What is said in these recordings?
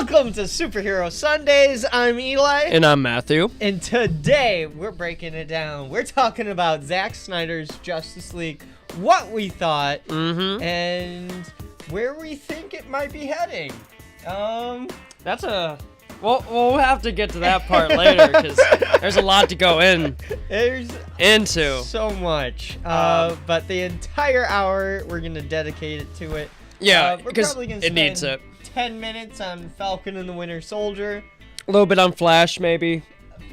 Welcome to Superhero Sundays. I'm Eli. And I'm Matthew. And today we're breaking it down. We're talking about Zack Snyder's Justice League, what we thought, and where we think it might be heading. That's a... Well, we'll have to get to that part later because there's a lot to go into. So much. But the entire hour, we're going to dedicate it to it. Yeah, we're because probably gonna it needs it. 10 minutes on Falcon and the Winter Soldier. A little bit on Flash, maybe.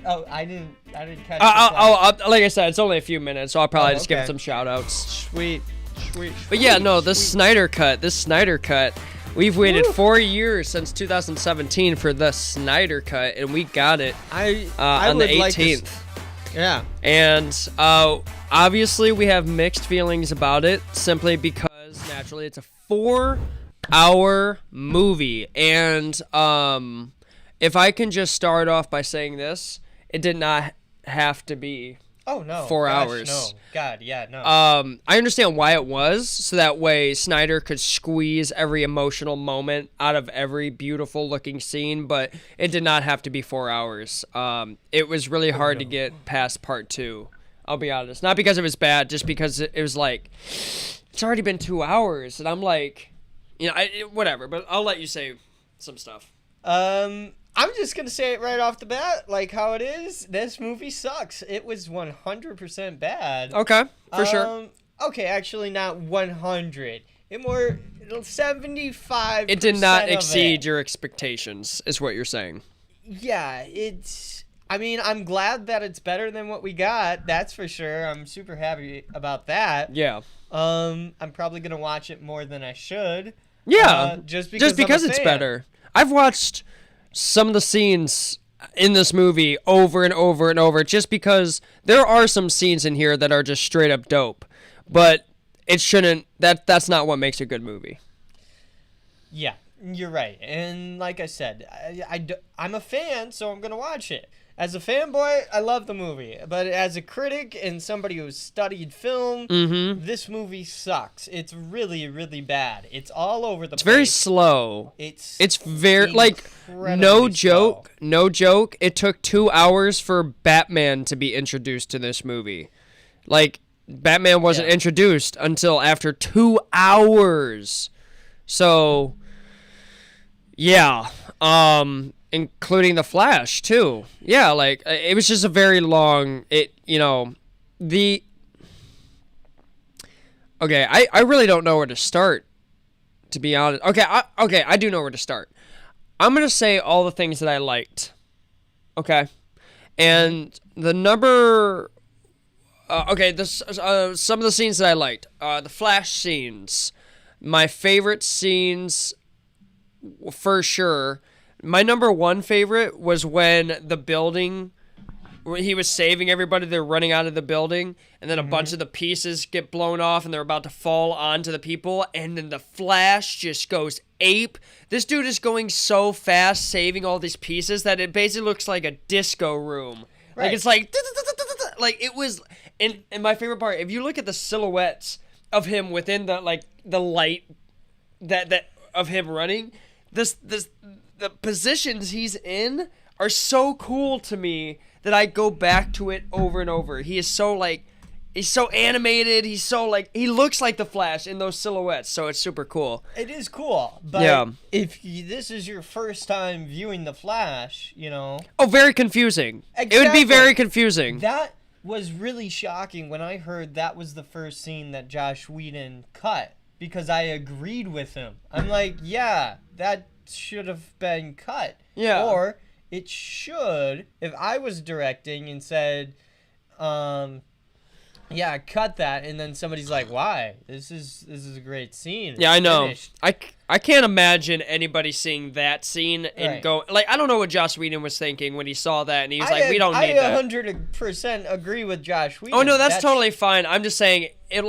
Oh, I didn't catch the like I said, it's only a few minutes, so I'll probably just give okay. it some shout-outs. Sweet. But yeah, no, this Snyder cut, we've waited 4 years since 2017 for the Snyder cut, and we got it on the 18th. Yeah. And obviously we have mixed feelings about it, simply because naturally it's a 4-hour movie. And if I can just start off by saying this, it did not have to be 4 hours. No. God, yeah, no. I understand why it was, so that way Snyder could squeeze every emotional moment out of every beautiful looking scene, but it did not have to be 4 hours. It was really hard to get past part 2. I'll be honest. Not because it was bad, just because it was like, it's already been 2 hours, and I'm like, whatever, but I'll let you say some stuff. I'm just going to say it right off the bat, like how it is. This movie sucks. It was 100% bad. Okay, for sure. Okay, actually not 100. It more 75%. It did not exceed your expectations, is what you're saying. Yeah, I'm glad that it's better than what we got. That's for sure. I'm super happy about that. Yeah. I'm probably going to watch it more than I should. Yeah. Just because it's better. I've watched some of the scenes in this movie over and over and over, just because there are some scenes in here that are just straight up dope, but it shouldn't. That's not what makes a good movie. Yeah, you're right. And like I said, I'm a fan, so I'm gonna watch it. As a fanboy, I love the movie, but as a critic and somebody who's studied film, this movie sucks. It's really, really bad. It's all over the place. It's very slow. It's very, like, no joke. It took 2 hours for Batman to be introduced to this movie. Like, Batman wasn't introduced until after 2 hours. So, yeah. Including the Flash, too. Yeah, like, it was just a very long... Okay, I really don't know where to start, to be honest. Okay, I do know where to start. I'm going to say all the things that I liked. Okay? And the number... some of the scenes that I liked. The Flash scenes. My favorite scenes, for sure... My number one favorite was when he was saving everybody, they're running out of the building, and then a bunch of the pieces get blown off, and they're about to fall onto the people, and then the Flash just goes ape. This dude is going so fast, saving all these pieces, that it basically looks like a disco room. Right. Like, it's like it was, and my favorite part, if you look at the silhouettes of him within the light that of him running, the positions he's in are so cool to me that I go back to it over and over. He is so, he's so animated. He's so, he looks like the Flash in those silhouettes, so it's super cool. It is cool, but if this is your first time viewing the Flash, Oh, very confusing. Exactly. It would be very confusing. That was really shocking when I heard that was the first scene that Joss Whedon cut, because I agreed with him. I'm like, yeah, that should have been cut. Yeah. Or it should, if I was directing and said, cut that, and then somebody's like, why? This is a great scene. Yeah, I know. Finished. I can't imagine anybody seeing that scene and go, I don't know what Joss Whedon was thinking when he saw that, and he was we don't need that. I 100% agree with Joss Whedon. Oh, no, that's totally fine. I'm just saying, it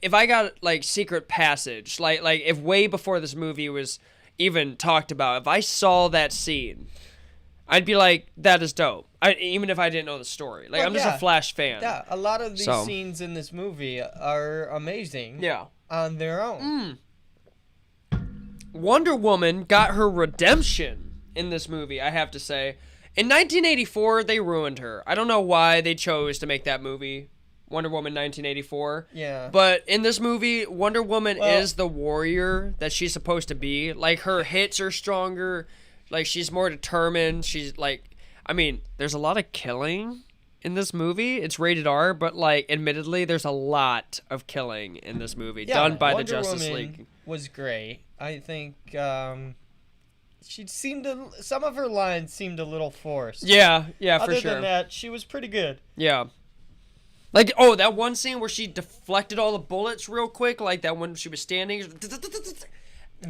if I got, Secret Passage, if way before this movie was even talked about, if I saw that scene, I'd be like, that is dope. Even if I didn't know the story. I'm just a Flash fan. Yeah, a lot of these scenes in this movie are amazing. Yeah. On their own. Wonder Woman got her redemption in this movie, I have to say. In 1984, they ruined her. I don't know why they chose to make that movie, Wonder Woman 1984. Yeah. But in this movie, Wonder Woman is the warrior that she's supposed to be. Like, her hits are stronger. Like, she's more determined. She's, like... I mean, there's a lot of killing in this movie. It's rated R, but, like, admittedly, there's a lot of killing in this movie done by Wonder the Justice Woman League. Was great. I think she seemed to... Some of her lines seemed a little forced. Yeah, for Other sure. than that, she was pretty good. Yeah. Like, oh, that one scene where she deflected all the bullets real quick, like that when she was standing.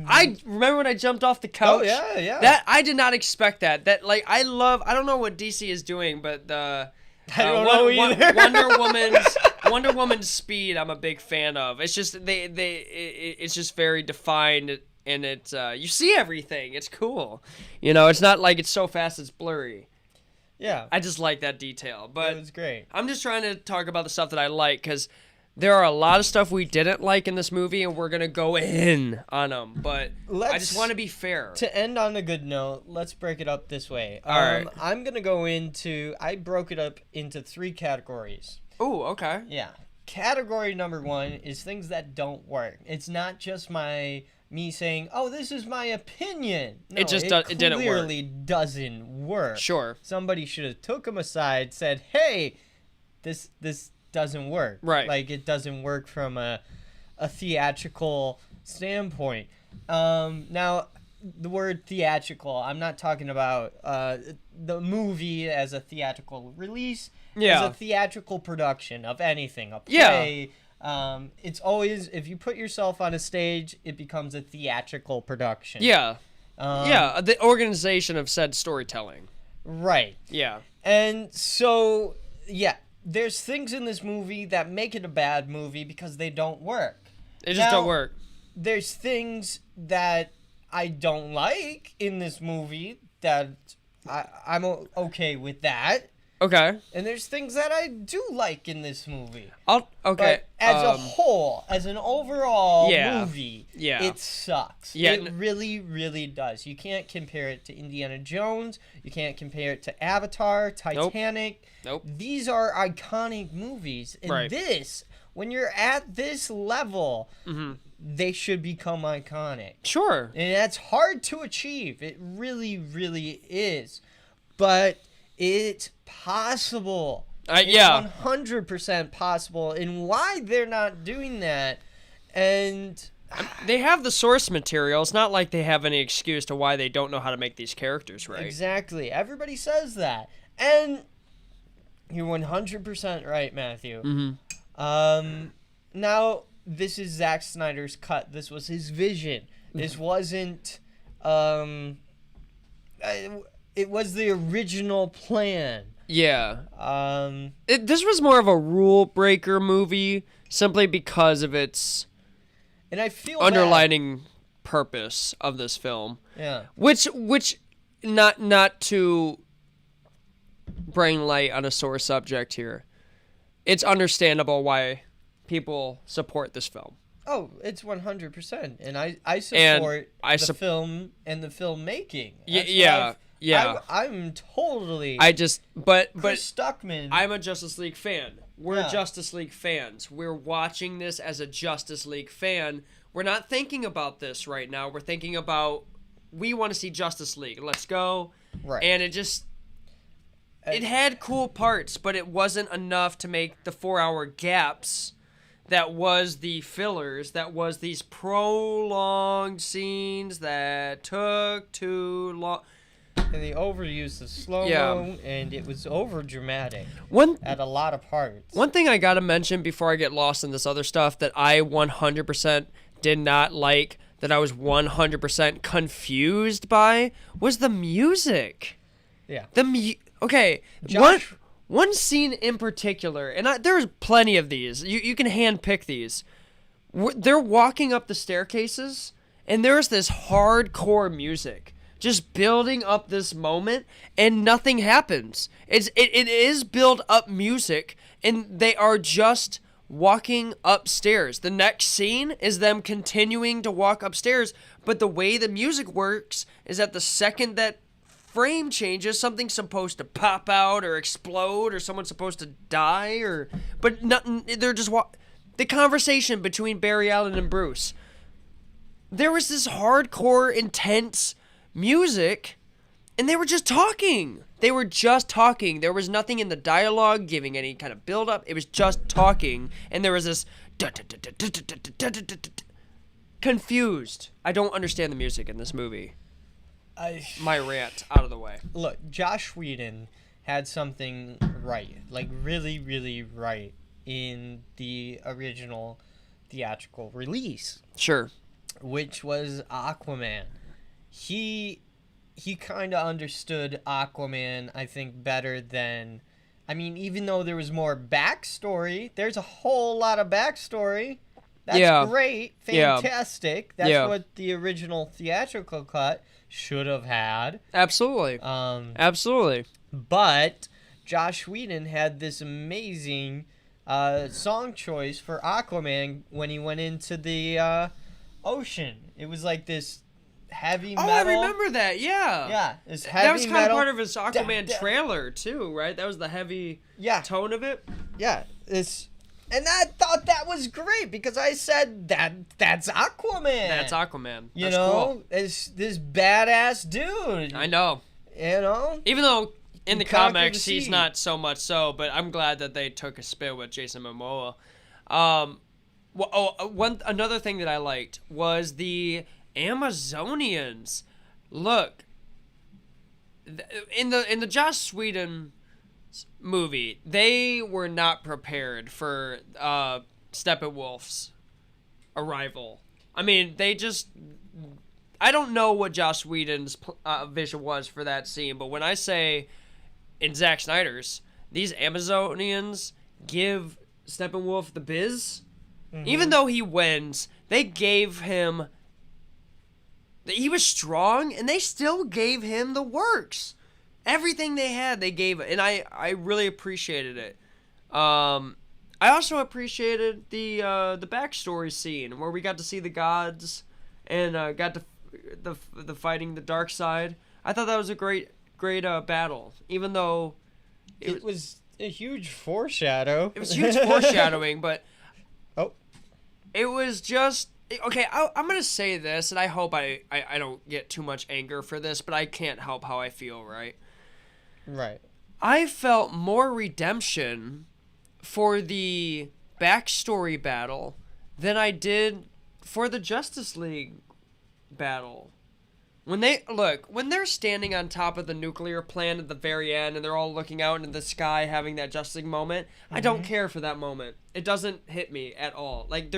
I remember when I jumped off the couch. Oh, yeah. That I did not expect that. That, like, I don't know what DC is doing, but the I don't know either. Wonder Woman's speed I'm a big fan of. It's just it's just very defined, and it's you see everything. It's cool. You know, it's not like it's so fast it's blurry. Yeah. I just like that detail. But it was great. I'm just trying to talk about the stuff that I like, because there are a lot of stuff we didn't like in this movie, and we're going to go in on them. But I just want to be fair. To end on a good note, let's break it up this way. All right. I'm going to go into... I broke it up into 3 categories. Oh, okay. Yeah. Category number 1 is things that don't work. It's not just me saying, "Oh, this is my opinion." No, it didn't work. Clearly doesn't work. Sure. Somebody should have took him aside, said, "Hey, this doesn't work." Right. Like, it doesn't work from a theatrical standpoint. Now, the word theatrical, I'm not talking about the movie as a theatrical release. Yeah. As a theatrical production of anything, a play. Yeah. It's always, if you put yourself on a stage, it becomes a theatrical production. Yeah. The organization of said storytelling. Right. Yeah. And so, yeah, there's things in this movie that make it a bad movie because they don't work. They just don't work. There's things that I don't like in this movie that I'm okay with that. Okay. And there's things that I do like in this movie. Okay. But as a whole, as an overall movie, Yeah. it sucks. Yeah. It really, really does. You can't compare it to Indiana Jones. You can't compare it to Avatar, Titanic. Nope. These are iconic movies. And this, when you're at this level, they should become iconic. Sure. And that's hard to achieve. It really, really is. But it's possible. It's 100% possible. And why they're not doing that, and they have the source material. It's not like they have any excuse to why they don't know how to make these characters right. Exactly. Everybody says that. And you're 100% right, Matthew. Now, this is Zack Snyder's cut. This was his vision. This wasn't... it was the original plan. Yeah. This was more of a rule breaker movie simply because of its and I feel underlining purpose of this film. Yeah. Which not to bring light on a sore subject here. It's understandable why people support this film. Oh, it's 100%. And I support the film and the filmmaking. Yeah. I'm totally... But Chris Stuckman. I'm a Justice League fan. We're Justice League fans. We're watching this as a Justice League fan. We're not thinking about this right now. We're thinking about, we want to see Justice League. Let's go. Right. And it had cool parts, but it wasn't enough to make the 4-hour gaps that was the fillers, that was these prolonged scenes that took too long. And the overuse of slow-mo, and it was over-dramatic at a lot of parts. One thing I gotta mention before I get lost in this other stuff that I 100% did not like, that I was 100% confused by, was the music. Yeah. Okay, Josh... One scene in particular, and there's plenty of these. You can handpick these. They're walking up the staircases, and there's this hardcore music just building up this moment, and nothing happens. It is build up music, and they are just walking upstairs. The next scene is them continuing to walk upstairs, but the way the music works is that the second that frame changes, something's supposed to pop out or explode, or someone's supposed to die, but nothing. They're just the conversation between Barry Allen and Bruce. There was this hardcore, intense music, and they were just talking. They were just talking. There was nothing in the dialogue giving any kind of build-up. It was just talking, and there was this confused. I don't understand the music in this movie. My rant out of the way. Look, Josh Whedon had something right, like really, really right in the original theatrical release. Sure. Which was Aquaman. He kind of understood Aquaman, I think, better than... I mean, even though there was more backstory, there's a whole lot of backstory. That's great. Fantastic. That's what the original theatrical cut should have had. Absolutely. Absolutely. But Josh Whedon had this amazing song choice for Aquaman when he went into the ocean. It was like this heavy metal. Oh, I remember that. Yeah. Yeah, this heavy metal. That was kind of part of his Aquaman trailer too, right? That was the heavy tone of it. Yeah. And I thought that was great because I said that's Aquaman. That's Aquaman. You know, cool. It's this badass dude. I know. You know? Even though in the comics he's not so much so, but I'm glad that they took a spin with Jason Momoa. Another thing that I liked was the Amazonians. Look, in the Joss Whedon movie, they were not prepared for Steppenwolf's arrival. I mean, I don't know what Joss Whedon's vision was for that scene, but when I say in Zack Snyder's, these Amazonians give Steppenwolf the biz. Mm-hmm. Even though he wins, they gave him... He was strong, and they still gave him the works. Everything they had, they gave it, and I really appreciated it. I also appreciated the backstory scene where we got to see the gods and got to the fighting the dark side. I thought that was a great battle, even though it was a huge foreshadow. It was huge foreshadowing, but it was just okay. I'm gonna say this, and I hope I don't get too much anger for this, but I can't help how I feel. Right. I felt more redemption for the backstory battle than I did for the Justice League battle. When they're standing on top of the nuclear plant at the very end and they're all looking out into the sky having that Justice League moment, I don't care for that moment. It doesn't hit me at all. Like,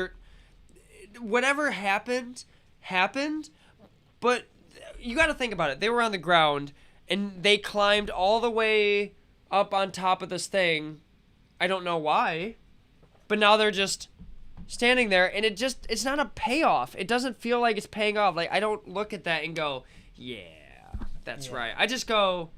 whatever happened, but you got to think about it. They were on the ground and they climbed all the way up on top of this thing. I don't know why, but now they're just standing there, and it's not a payoff. It doesn't feel like it's paying off. Like, I don't look at that and go, yeah, that's right. I just go,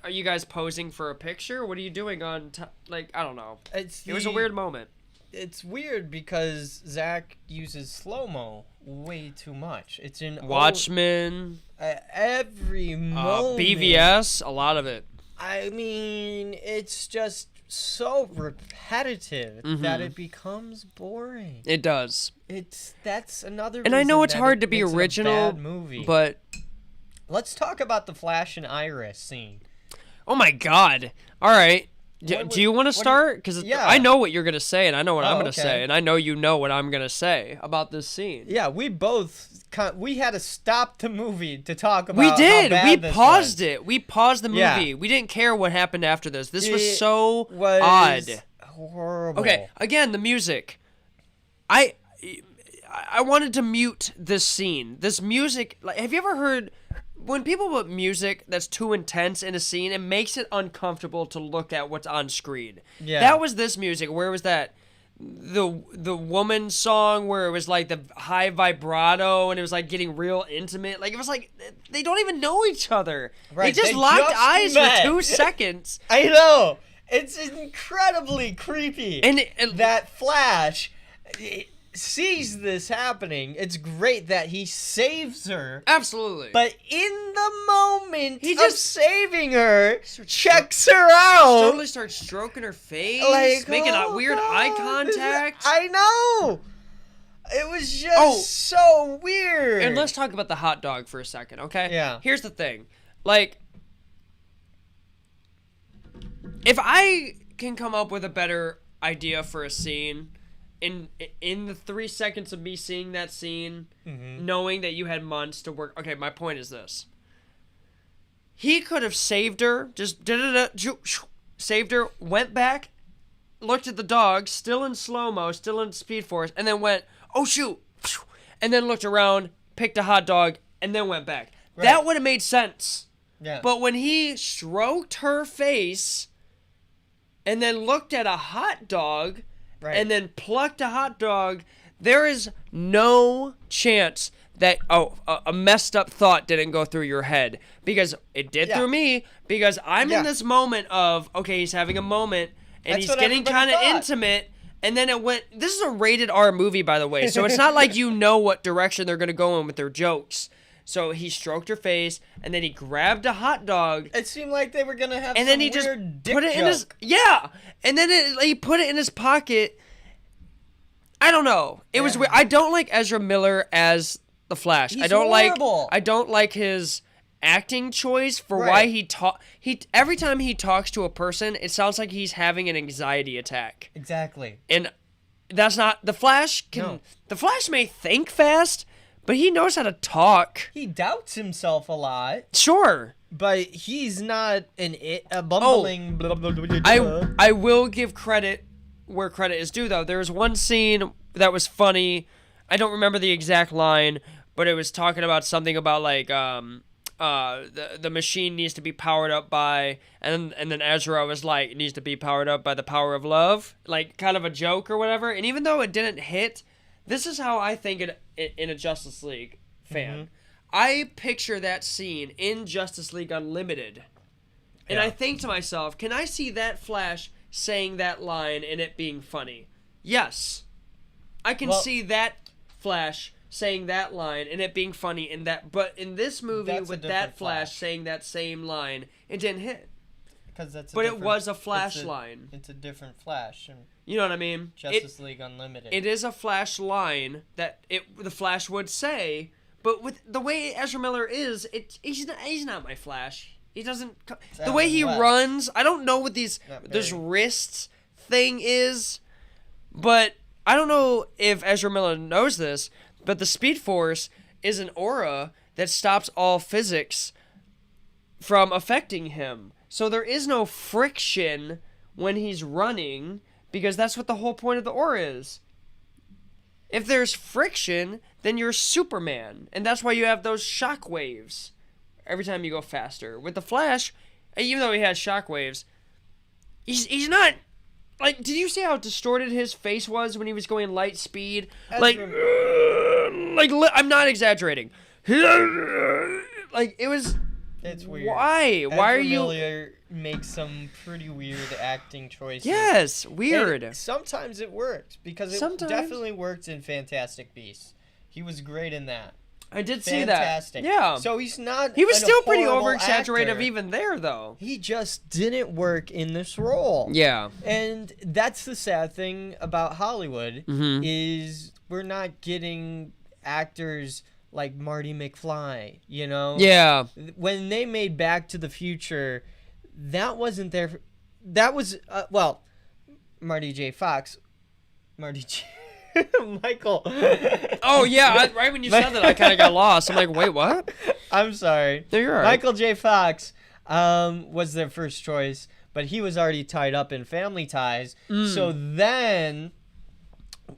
are you guys posing for a picture? What are you doing on top? Like, I don't know. It was a weird moment. It's weird because Zach uses slow-mo way too much. It's in Watchmen. Every moment. BVS, a lot of it. I mean, it's just so repetitive that it becomes boring. It does. That's another reason. And I know it's hard to be original, but let's talk about the Flash and Iris scene. Oh my God! All right, do you want to start? Because I know what you're gonna say, and I know what I'm gonna say, and I know you know what I'm gonna say about this scene. Yeah, we had to stop the movie to talk about. We did. How bad we paused it. We paused the movie. Yeah. We didn't care what happened after this. This was so odd. Horrible. Okay, again, the music. I wanted to mute this scene. This music. Like, have you ever heard when people put music that's too intense in a scene? It makes it uncomfortable to look at what's on screen. Yeah. That was this music. Where was that? The woman song where it was like the high vibrato and it was like getting real intimate. Like, it was like they don't even know each other. Right. They just locked eyes for 2 seconds. I know. It's incredibly creepy. And that Flash, sees this happening. It's great that he saves her. Absolutely. But in the moment He of just saving her, checks her out. totally starts stroking her face, Like, making a oh, weird God, eye this is- contact. I know. It was just so weird. And let's talk about the hot dog for a second, okay? Yeah. Here's the thing. Like, if I can come up with a better idea for a scene in the 3 seconds of me seeing that scene, knowing that you had months to work. Okay, my point is this. He could have saved her, just saved her, went back, looked at the dog, still in slow-mo, still in Speed Force, and then went, oh shoot, and then looked around, picked a hot dog, and then went back. Right. That would have made sense. Yeah. But when he stroked her face and then looked at a hot dog Right. and then plucked a hot dog, there is no chance that a messed up thought didn't go through your head, because it did through me, because I'm in this moment of, okay, he's having a moment and That's he's what getting everybody kind of thought. intimate, and then it went, this is a rated R movie, by the way, so it's not like you know what direction they're going to go in with their jokes. So he stroked her face, and then he grabbed a hot dog. It seemed like they were gonna have And some then he just weird dick put it joke. in his and then he put it in his pocket. I don't know. It was weird. I don't like Ezra Miller as the Flash. He's I don't horrible. I don't like his acting choice for why he every time he talks to a person, it sounds like he's having an anxiety attack. Exactly. And that's not the Flash can No. The Flash may think fast, but he knows how to talk. He doubts himself a lot, Sure. but he's not a bumbling. Blah, blah, blah, blah, blah. I will give credit where credit is due, though. There was one scene that was funny. I don't remember the exact line, but it was talking about something about like the machine needs to be powered up by, and then Ezra was like, it needs to be powered up by the power of love, like kind of a joke or whatever. And even though it didn't hit, this is how I think it in a Justice League fan. I picture that scene in Justice League Unlimited, and Yeah. I think to myself, can I see that Flash saying that line and it being funny? Yes. I can see that Flash saying that line and it being funny in that, but in this movie That's a with different that Flash Flash. saying that same line, it didn't hit. Because that's. But it was a Flash line. It's a different Flash in You know what I mean? Justice League Unlimited. It is a Flash line that the Flash would say, but with the way Ezra Miller is, he's not my Flash. He doesn't. The way he Alan West. runs, I don't know what this very. wrists thing is, but I don't know if Ezra Miller knows this, but the Speed Force is an aura that stops all physics from affecting him. So there is no friction when he's running, because that's what the whole point of the aura is. If there's friction, then you're Superman, and that's why you have those shock waves every time you go faster. With the Flash, even though he has shock waves, he's not. Like, did you see how distorted his face was when he was going light speed? I'm not exaggerating. Like, it was. It's weird. Why? Why are Ezra you? Miller makes some pretty weird acting choices. Yes, weird. And sometimes it works, because it Sometimes. definitely worked in Fantastic Beasts. He was great in that. I did see Fantastic. that. Yeah. So he's not. He was a still pretty horrible over-exaggerated actor. even there, though. He just didn't work in this role. Yeah. And that's the sad thing about Hollywood, Mhm. is we're not getting actors like Marty McFly, you know? Yeah. When they made Back to the Future, that wasn't there. That was, well, Marty J. Fox. Marty J. Michael. Oh, yeah. Right when you said that, I kind of got lost. I'm like, wait, what? I'm sorry. No, you're all right. Michael J. Fox was their first choice, but he was already tied up in Family Ties. So then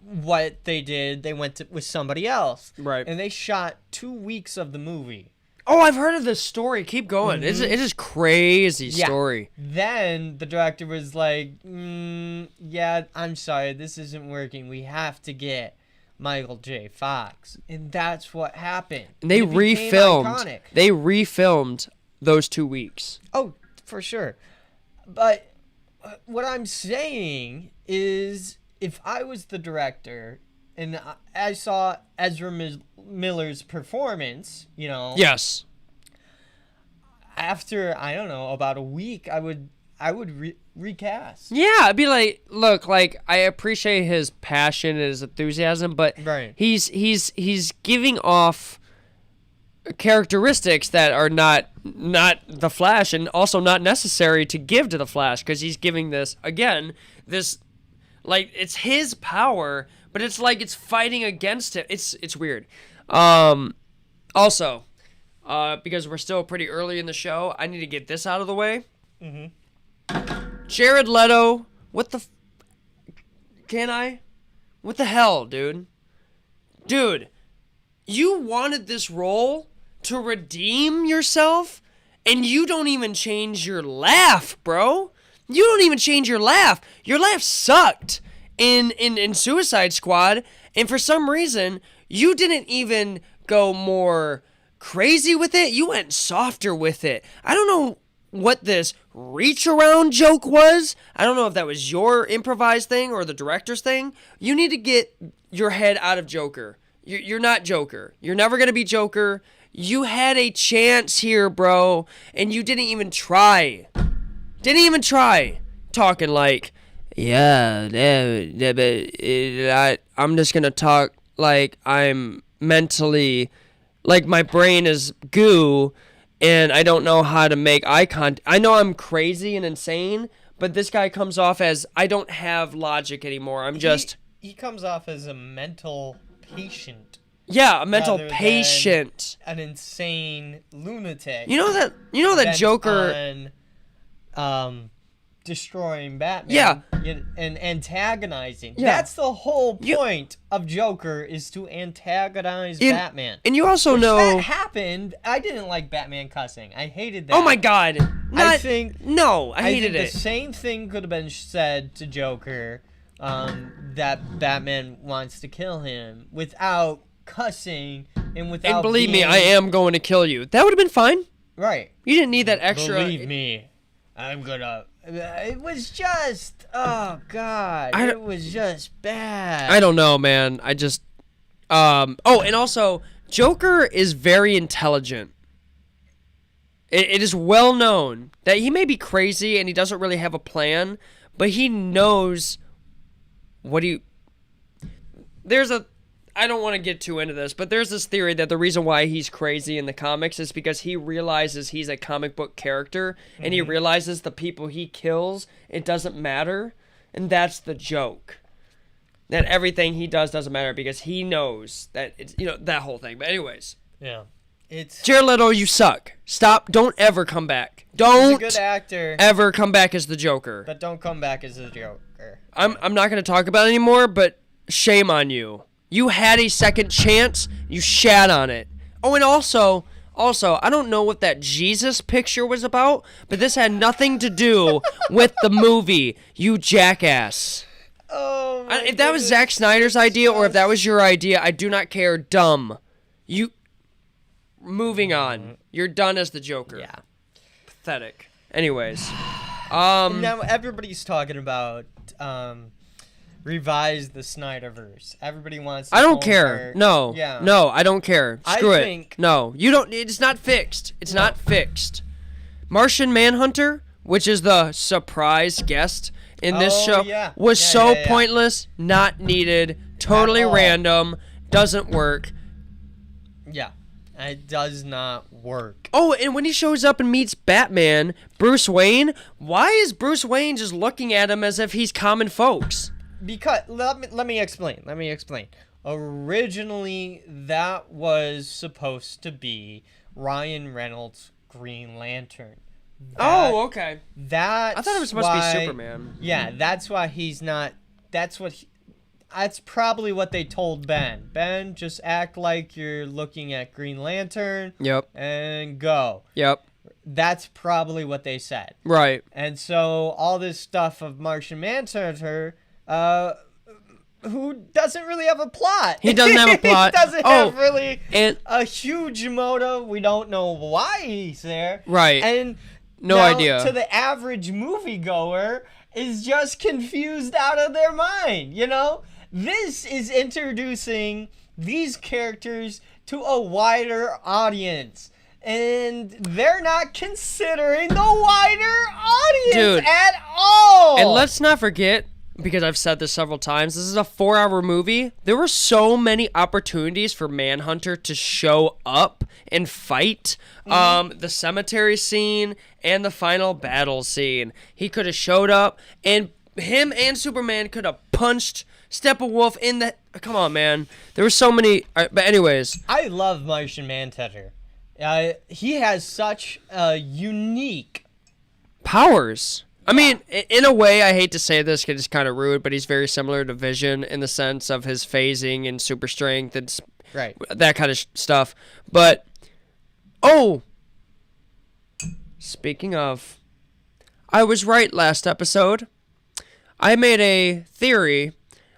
what they did, they went with somebody else. Right. And they shot 2 weeks of the movie. Oh, I've heard of this story. Keep going. It is crazy story. Then the director was like, yeah, I'm sorry, this isn't working. We have to get Michael J. Fox. And that's what happened. And they It became refilmed. iconic. They refilmed those 2 weeks. Oh, for sure. But what I'm saying is, if I was the director and I saw Ezra Miller's performance, you know. Yes. After, I don't know, about a week, I would recast. Yeah, I'd be like, look, like I appreciate his passion and his enthusiasm, but Right. he's giving off characteristics that are not the Flash, and also not necessary to give to the Flash, because he's giving this again, this, like, it's his power, but it's like it's fighting against him. It's weird. Also, because we're still pretty early in the show, I need to get this out of the way. Jared Leto, what the hell, dude? Dude, you wanted this role to redeem yourself, and you don't even change your laugh, bro. You don't even change your laugh. Your laugh sucked in Suicide Squad, and for some reason, you didn't even go more crazy with it. You went softer with it. I don't know what this reach around joke was. I don't know if that was your improvised thing or the director's thing. You need to get your head out of Joker. You're not Joker. You're never going to be Joker. You had a chance here, bro, and you didn't even try. Talking like, yeah, I'm just going to talk like I'm mentally, like my brain is goo, and I don't know how to make eye contact. I know I'm crazy and insane, but this guy comes off as I don't have logic anymore. I'm just... He comes off as a mental patient. Yeah, a mental rather patient. than an insane lunatic. You know that Joker... destroying Batman. Yeah. And antagonizing. Yeah. That's the whole point of Joker, is to antagonize Batman. And you also know... that happened. I didn't like Batman cussing. I hated that. Oh my god. I think I hated it. The same thing could have been said to Joker, that Batman wants to kill him without cussing and without And believe me, I am going to kill you. That would have been fine. Right. You didn't need that extra... Believe me, I'm gonna... It was just... Oh, God. It was just bad. I don't know, man. I just... Oh, and also, Joker is very intelligent. It is well known that he may be crazy and he doesn't really have a plan, but he knows what he... I don't want to get too into this, but there's this theory that the reason why he's crazy in the comics is because he realizes he's a comic book character, and he realizes the people he kills, it doesn't matter, and that's the joke. That everything he does doesn't matter because he knows that it's, that whole thing. But anyways. Yeah. It's... Jared Leto, you suck. Stop. Don't ever come back. Don't He's a good actor, ever come back as the Joker. but don't come back as a Joker. I'm not going to talk about it anymore, but shame on you. You had a second chance. You shat on it. Oh, and also, I don't know what that Jesus picture was about, but this had nothing to do with the movie, you jackass. Oh, my If that was Zack Snyder's idea or if that was your idea, I do not care. Dumb. Moving on. You're done as the Joker. Yeah. Pathetic. Anyways. Now everybody's talking about revise the Snyderverse. Everybody wants to I don't care. No. Yeah. No, I don't care. Screw I it. think... No. You don't. It's not fixed. It's not fixed. Martian Manhunter, which is the surprise guest in this show, was so pointless, not needed, totally random, doesn't work. Yeah. It does not work. Oh, and when he shows up and meets Batman, Bruce Wayne, why is Bruce Wayne just looking at him as if he's common folks? Because let me explain. Originally, that was supposed to be Ryan Reynolds' Green Lantern. Okay. That's I thought it was supposed to be Superman. Yeah, that's why he's not. That's probably what they told Ben. Ben, just act like you're looking at Green Lantern. Yep. And go. Yep. That's probably what they said. Right. And so all this stuff of Martian Manhunter, who doesn't really have a plot. He doesn't have a plot. He doesn't have really and a huge motive. We don't know why he's there. Right. And no now, idea. To the average moviegoer, is just confused out of their mind, This is introducing these characters to a wider audience. And they're not considering the wider audience Dude. at all. And let's not forget, because I've said this several times, this is a 4-hour movie. There were so many opportunities for Manhunter to show up and fight. The cemetery scene and the final battle scene. He could have showed up, and him and Superman could have punched Steppenwolf in the... Come on, man. There were so many... But anyways. I love Martian Manhunter. He has such unique powers. I mean, in a way, I hate to say this because it's kind of rude, but he's very similar to Vision in the sense of his phasing and super strength and right. that kind of stuff. But, oh, speaking of, I was right last episode. I made a theory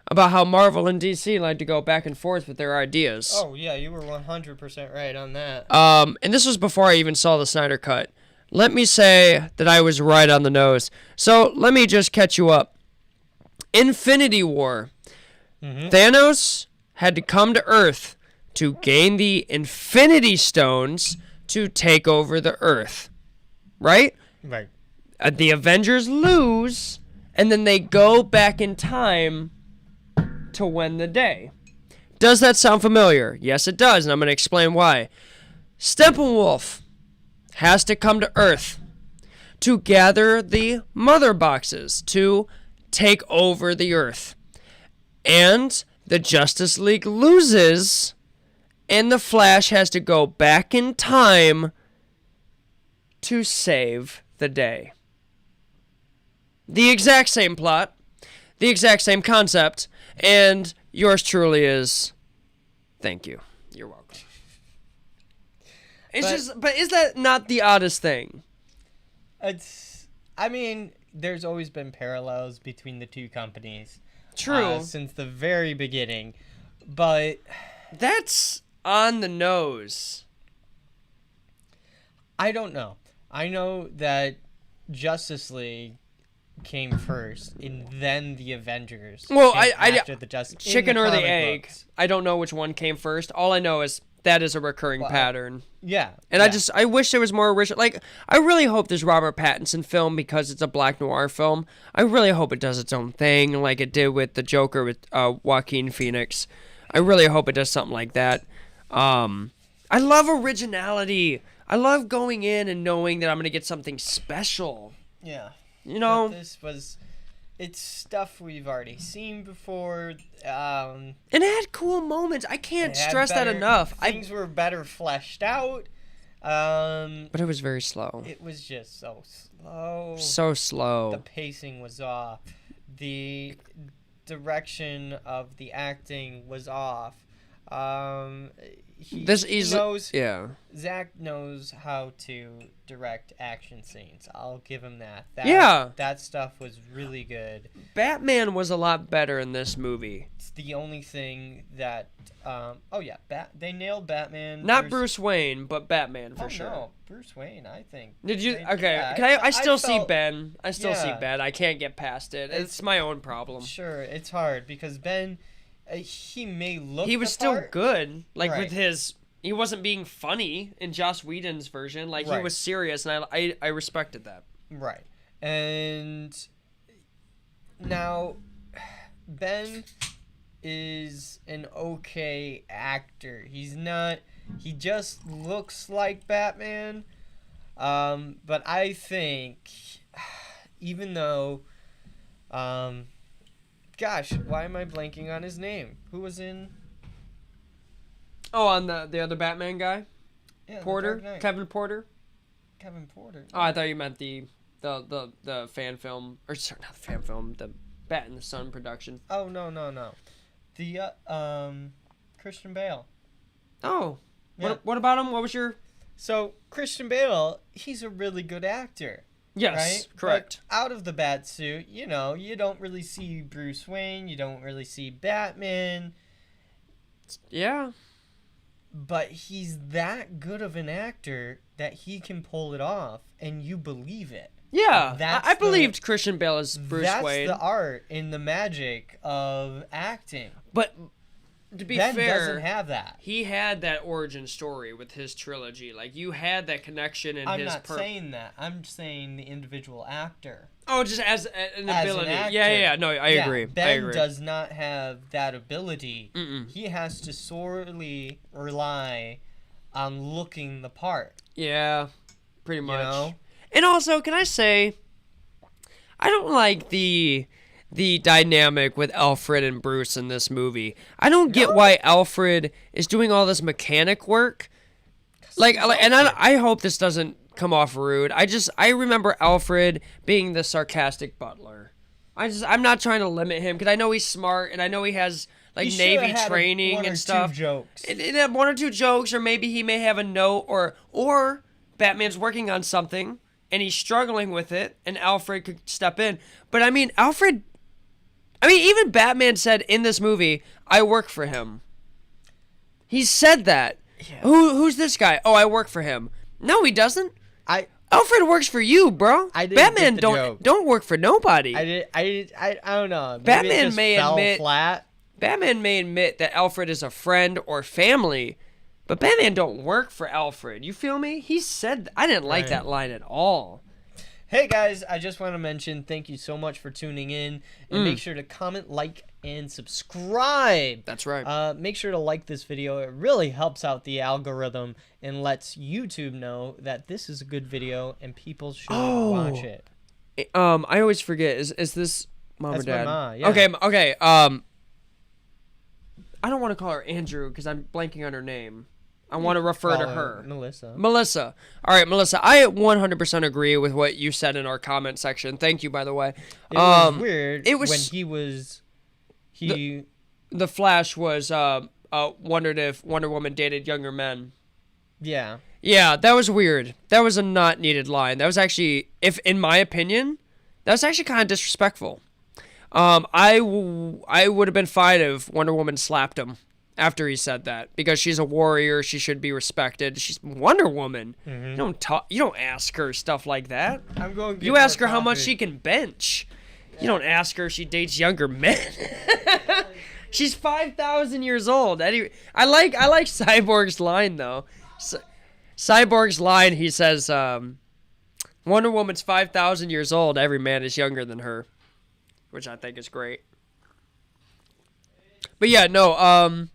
about how Marvel and DC like to go back and forth with their ideas. Oh, yeah, you were 100% right on that. And this was before I even saw the Snyder Cut. Let me say that I was right on the nose. So let me just catch you up. Infinity War. Thanos had to come to Earth to gain the Infinity Stones to take over the Earth. Right? Right. The Avengers lose, and then they go back in time to win the day. Does that sound familiar? Yes, it does, and I'm going to explain why. Steppenwolf has to come to Earth to gather the mother boxes to take over the Earth. And the Justice League loses, and the Flash has to go back in time to save the day. The exact same plot, the exact same concept, and yours truly is... Thank you. You're welcome. But is that not the oddest thing? I mean, there's always been parallels between the two companies. True. Since the very beginning. But... That's on the nose. I don't know. I know that Justice League came first, and then the Avengers. Well, after the chicken or the egg. Books. I don't know which one came first. All I know is that is a recurring pattern. Yeah. And I wish there was more original. Like, I really hope this Robert Pattinson film, because it's a black noir film, I really hope it does its own thing, like it did with the Joker with Joaquin Phoenix. I really hope it does something like that. I love originality. I love going in and knowing that I'm going to get something special. Yeah. You know? It's stuff we've already seen before. And it had cool moments. I can't stress that enough. Things were better fleshed out. But it was very slow. It was just so slow. So slow. The pacing was off. The direction of the acting was off. Zack knows how to direct action scenes. I'll give him that. That stuff was really good. Batman was a lot better in this movie. It's the only thing that they nailed Batman. Not Bruce Wayne, but Batman for sure. No, Bruce Wayne, I think. Did you? Okay. Yeah, I still see Ben. I still see Ben. I can't get past it. It's my own problem. Sure, it's hard because Ben, he may look. He was still good. Like right. with his, he wasn't being funny in Joss Whedon's version. Like he was serious, and I respected that. Right, and now Ben is an okay actor. He's not. He just looks like Batman. But I think, even though, gosh, why am I blanking on his name? Who was in? Oh, on the other Batman guy, Yeah, Porter, Kevin Porter. Kevin Porter. Oh, I thought you meant the fan film, or sorry, not the fan film, the Bat in the Sun production. Oh no. The Christian Bale. Oh, yeah. What about him? What was your? So Christian Bale, he's a really good actor. Yes, right? correct. But out of the bat suit, you don't really see Bruce Wayne. You don't really see Batman. Yeah. But he's that good of an actor that he can pull it off, and you believe it. Yeah, That's I believed Christian Bale as Bruce Wayne. That's the art and the magic of acting. But to be Ben fair, doesn't have that. he had that origin story with his trilogy. Like, you had that connection in I'm his... not saying that. I'm saying the individual actor. Oh, just as an ability. An actor. Yeah. No, I agree. Ben I agree. does not have that ability. Mm-mm. He has to sorely rely on looking the part. Yeah, pretty much. You know? And also, can I say, I don't like the dynamic with Alfred and Bruce in this movie. I don't get why Alfred is doing all this mechanic work. I hope this doesn't come off rude. I remember Alfred being the sarcastic butler. I'm not trying to limit him because I know he's smart and I know he has like He Navy had training one or and stuff. Two jokes. It had one or two jokes, or maybe he may have a note, or Batman's working on something and he's struggling with it, and Alfred could step in. But I mean, even Batman said in this movie, "I work for him." He said that. Yeah. Who's this guy? Oh, I work for him. No, he doesn't. Alfred works for you, bro. Batman don't work for nobody. I don't know. Maybe Batman it just may fell admit flat. Batman may admit that Alfred is a friend or family, but Batman don't work for Alfred. You feel me? He said I didn't like that line at all. Hey guys, I just want to mention thank you so much for tuning in, and make sure to comment, like, and subscribe. That's right. Make sure to like this video. It really helps out the algorithm and lets YouTube know that this is a good video and people should watch it. I always forget. Is this mom That's or dad? my ma, yeah. Okay. I don't want to call her Andrew because I'm blanking on her name. I want to refer to her. Melissa. All right, Melissa. I 100% agree with what you said in our comment section. Thank you, by the way. It was weird. It was when the Flash was wondered if Wonder Woman dated younger men. Yeah. Yeah, that was weird. That was a not needed line. That was actually, in my opinion, that was actually kind of disrespectful. I would have been fine if Wonder Woman slapped him after he said that, because she's a warrior. She should be respected. She's Wonder Woman. Mm-hmm. You don't ask her stuff like that. You ask her how much she can bench. Yeah. You don't ask her if she dates younger men. She's 5,000 years old. Anyway, I like Cyborg's line though. Cyborg's line, he says, Wonder Woman's 5,000 years old. Every man is younger than her, which I think is great. But yeah, no,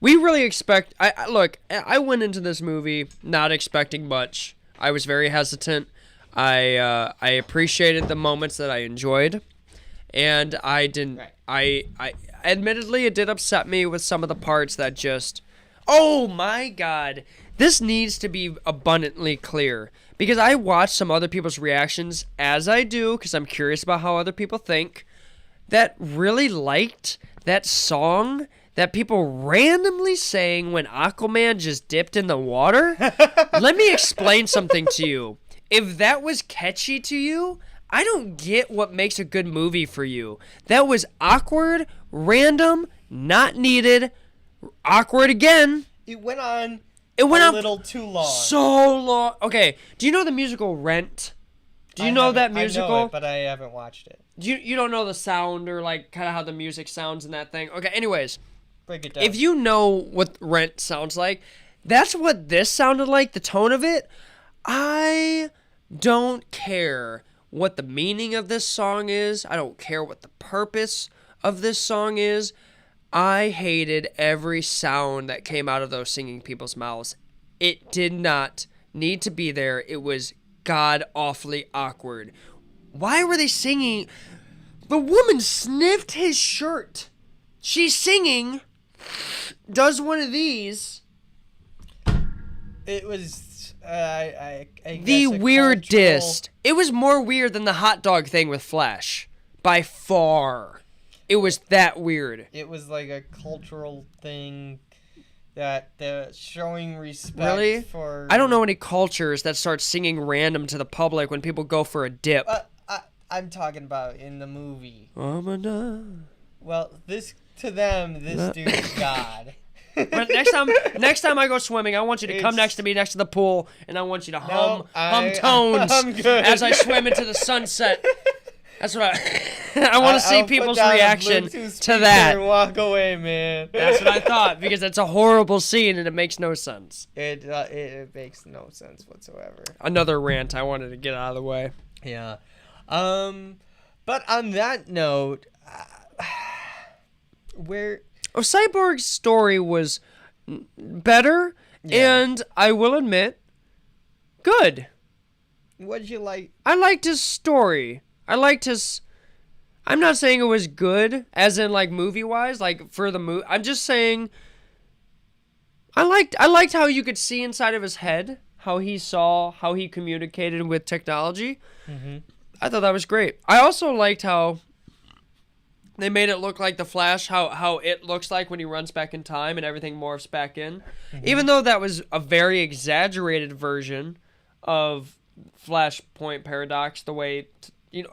we really expect... I went into this movie not expecting much. I was very hesitant. I appreciated the moments that I enjoyed, and I didn't... I admittedly, it did upset me with some of the parts that just... Oh my God. This needs to be abundantly clear, because I watched some other people's reactions, as I do, because I'm curious about how other people think, that really liked that song that people randomly sang when Aquaman just dipped in the water. Let me explain something to you. If that was catchy to you, I don't get what makes a good movie for you. That was awkward, random, not needed, awkward again. It went on a little too long. So long. Okay, do you know the musical Rent? Do you know that musical? I know it, but I haven't watched it. You don't know the sound or like kind of how the music sounds in that thing? Okay, anyways. Break it down. If you know what Rent sounds like, that's what this sounded like, the tone of it. I don't care what the meaning of this song is. I don't care what the purpose of this song is. I hated every sound that came out of those singing people's mouths. It did not need to be there. It was god-awfully awkward. Why were they singing? The woman sniffed his shirt. She's singing, does one of these. It was I the weirdest. It was more weird than the hot dog thing with Flash, by far. It was that weird. It was like a cultural thing that showing respect really? For... I don't know any cultures that start singing random to the public when people go for a dip. I'm talking about in the movie. Well, to them, this dude's God. But next time I go swimming, I want you to come next to me next to the pool, and I want you to hum tones as I swim into the sunset. That's what I want to see people's reaction to that. And walk away, man. That's what I thought, because it's a horrible scene and it makes no sense. It makes no sense whatsoever. Another rant I wanted to get out of the way. Yeah. But on that note, Cyborg's story was better, and I will admit, good. What did you like? I liked his story. I'm not saying it was good, as in like movie-wise, like for the movie. I'm just saying I liked how you could see inside of his head, how he communicated with technology. Mm-hmm. I thought that was great. I also liked how they made it look like the Flash, how it looks like when he runs back in time and everything morphs back in. Mm-hmm. Even though that was a very exaggerated version of Flashpoint Paradox, the way...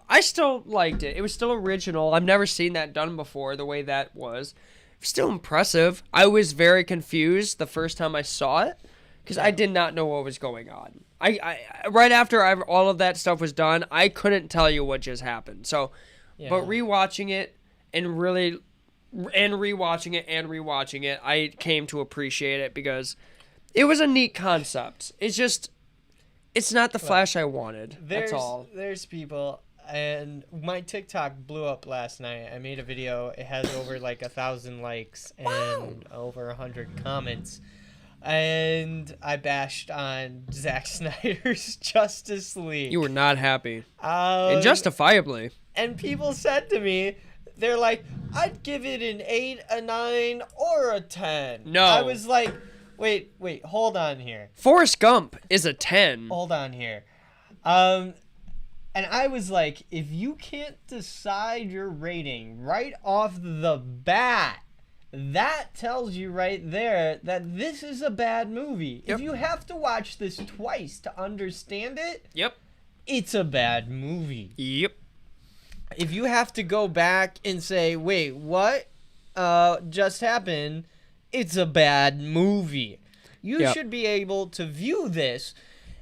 I still liked it. It was still original. I've never seen that done before, the way that was. Still impressive. I was very confused the first time I saw it, because I did not know what was going on. I right after all of that stuff was done, I couldn't tell you what just happened. So, but rewatching it and rewatching it, I came to appreciate it, because it was a neat concept. It's not the Flash I wanted. That's all. There's people, and my TikTok blew up last night. I made a video. It has over like 1,000 likes and over 100 comments. And I bashed on Zack Snyder's Justice League. You were not happy. And justifiably. And people said to me, they're like, I'd give it an 8, a 9, or a 10. No. I was like... Wait, hold on here. Forrest Gump is a 10. Hold on here. And I was like, if you can't decide your rating right off the bat, that tells you right there that this is a bad movie. Yep. If you have to watch this twice to understand it, Yep. It's a bad movie. Yep. If you have to go back and say, wait, what just happened? It's a bad movie. You should be able to view this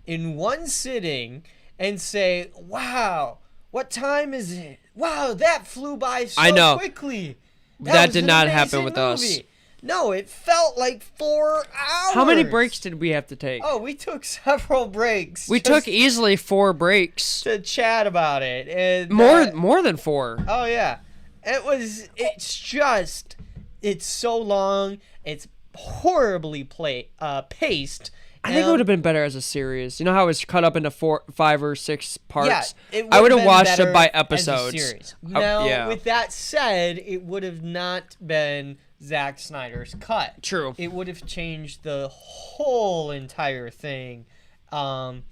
in one sitting and say, wow, what time is it? Wow, that flew by so quickly. That did not happen with us. No, it felt like 4 hours. How many breaks did we have to take? Oh, we took several breaks. We took easily 4 breaks. To chat about it. And more than 4. Oh, yeah. It's so long. It's horribly paced. I think it would have been better as a series. You know how it was cut up into 5 or 6 parts? Yeah, I would have watched it by episodes. Now, with that said, it would have not been Zack Snyder's cut. True. It would have changed the whole entire thing. And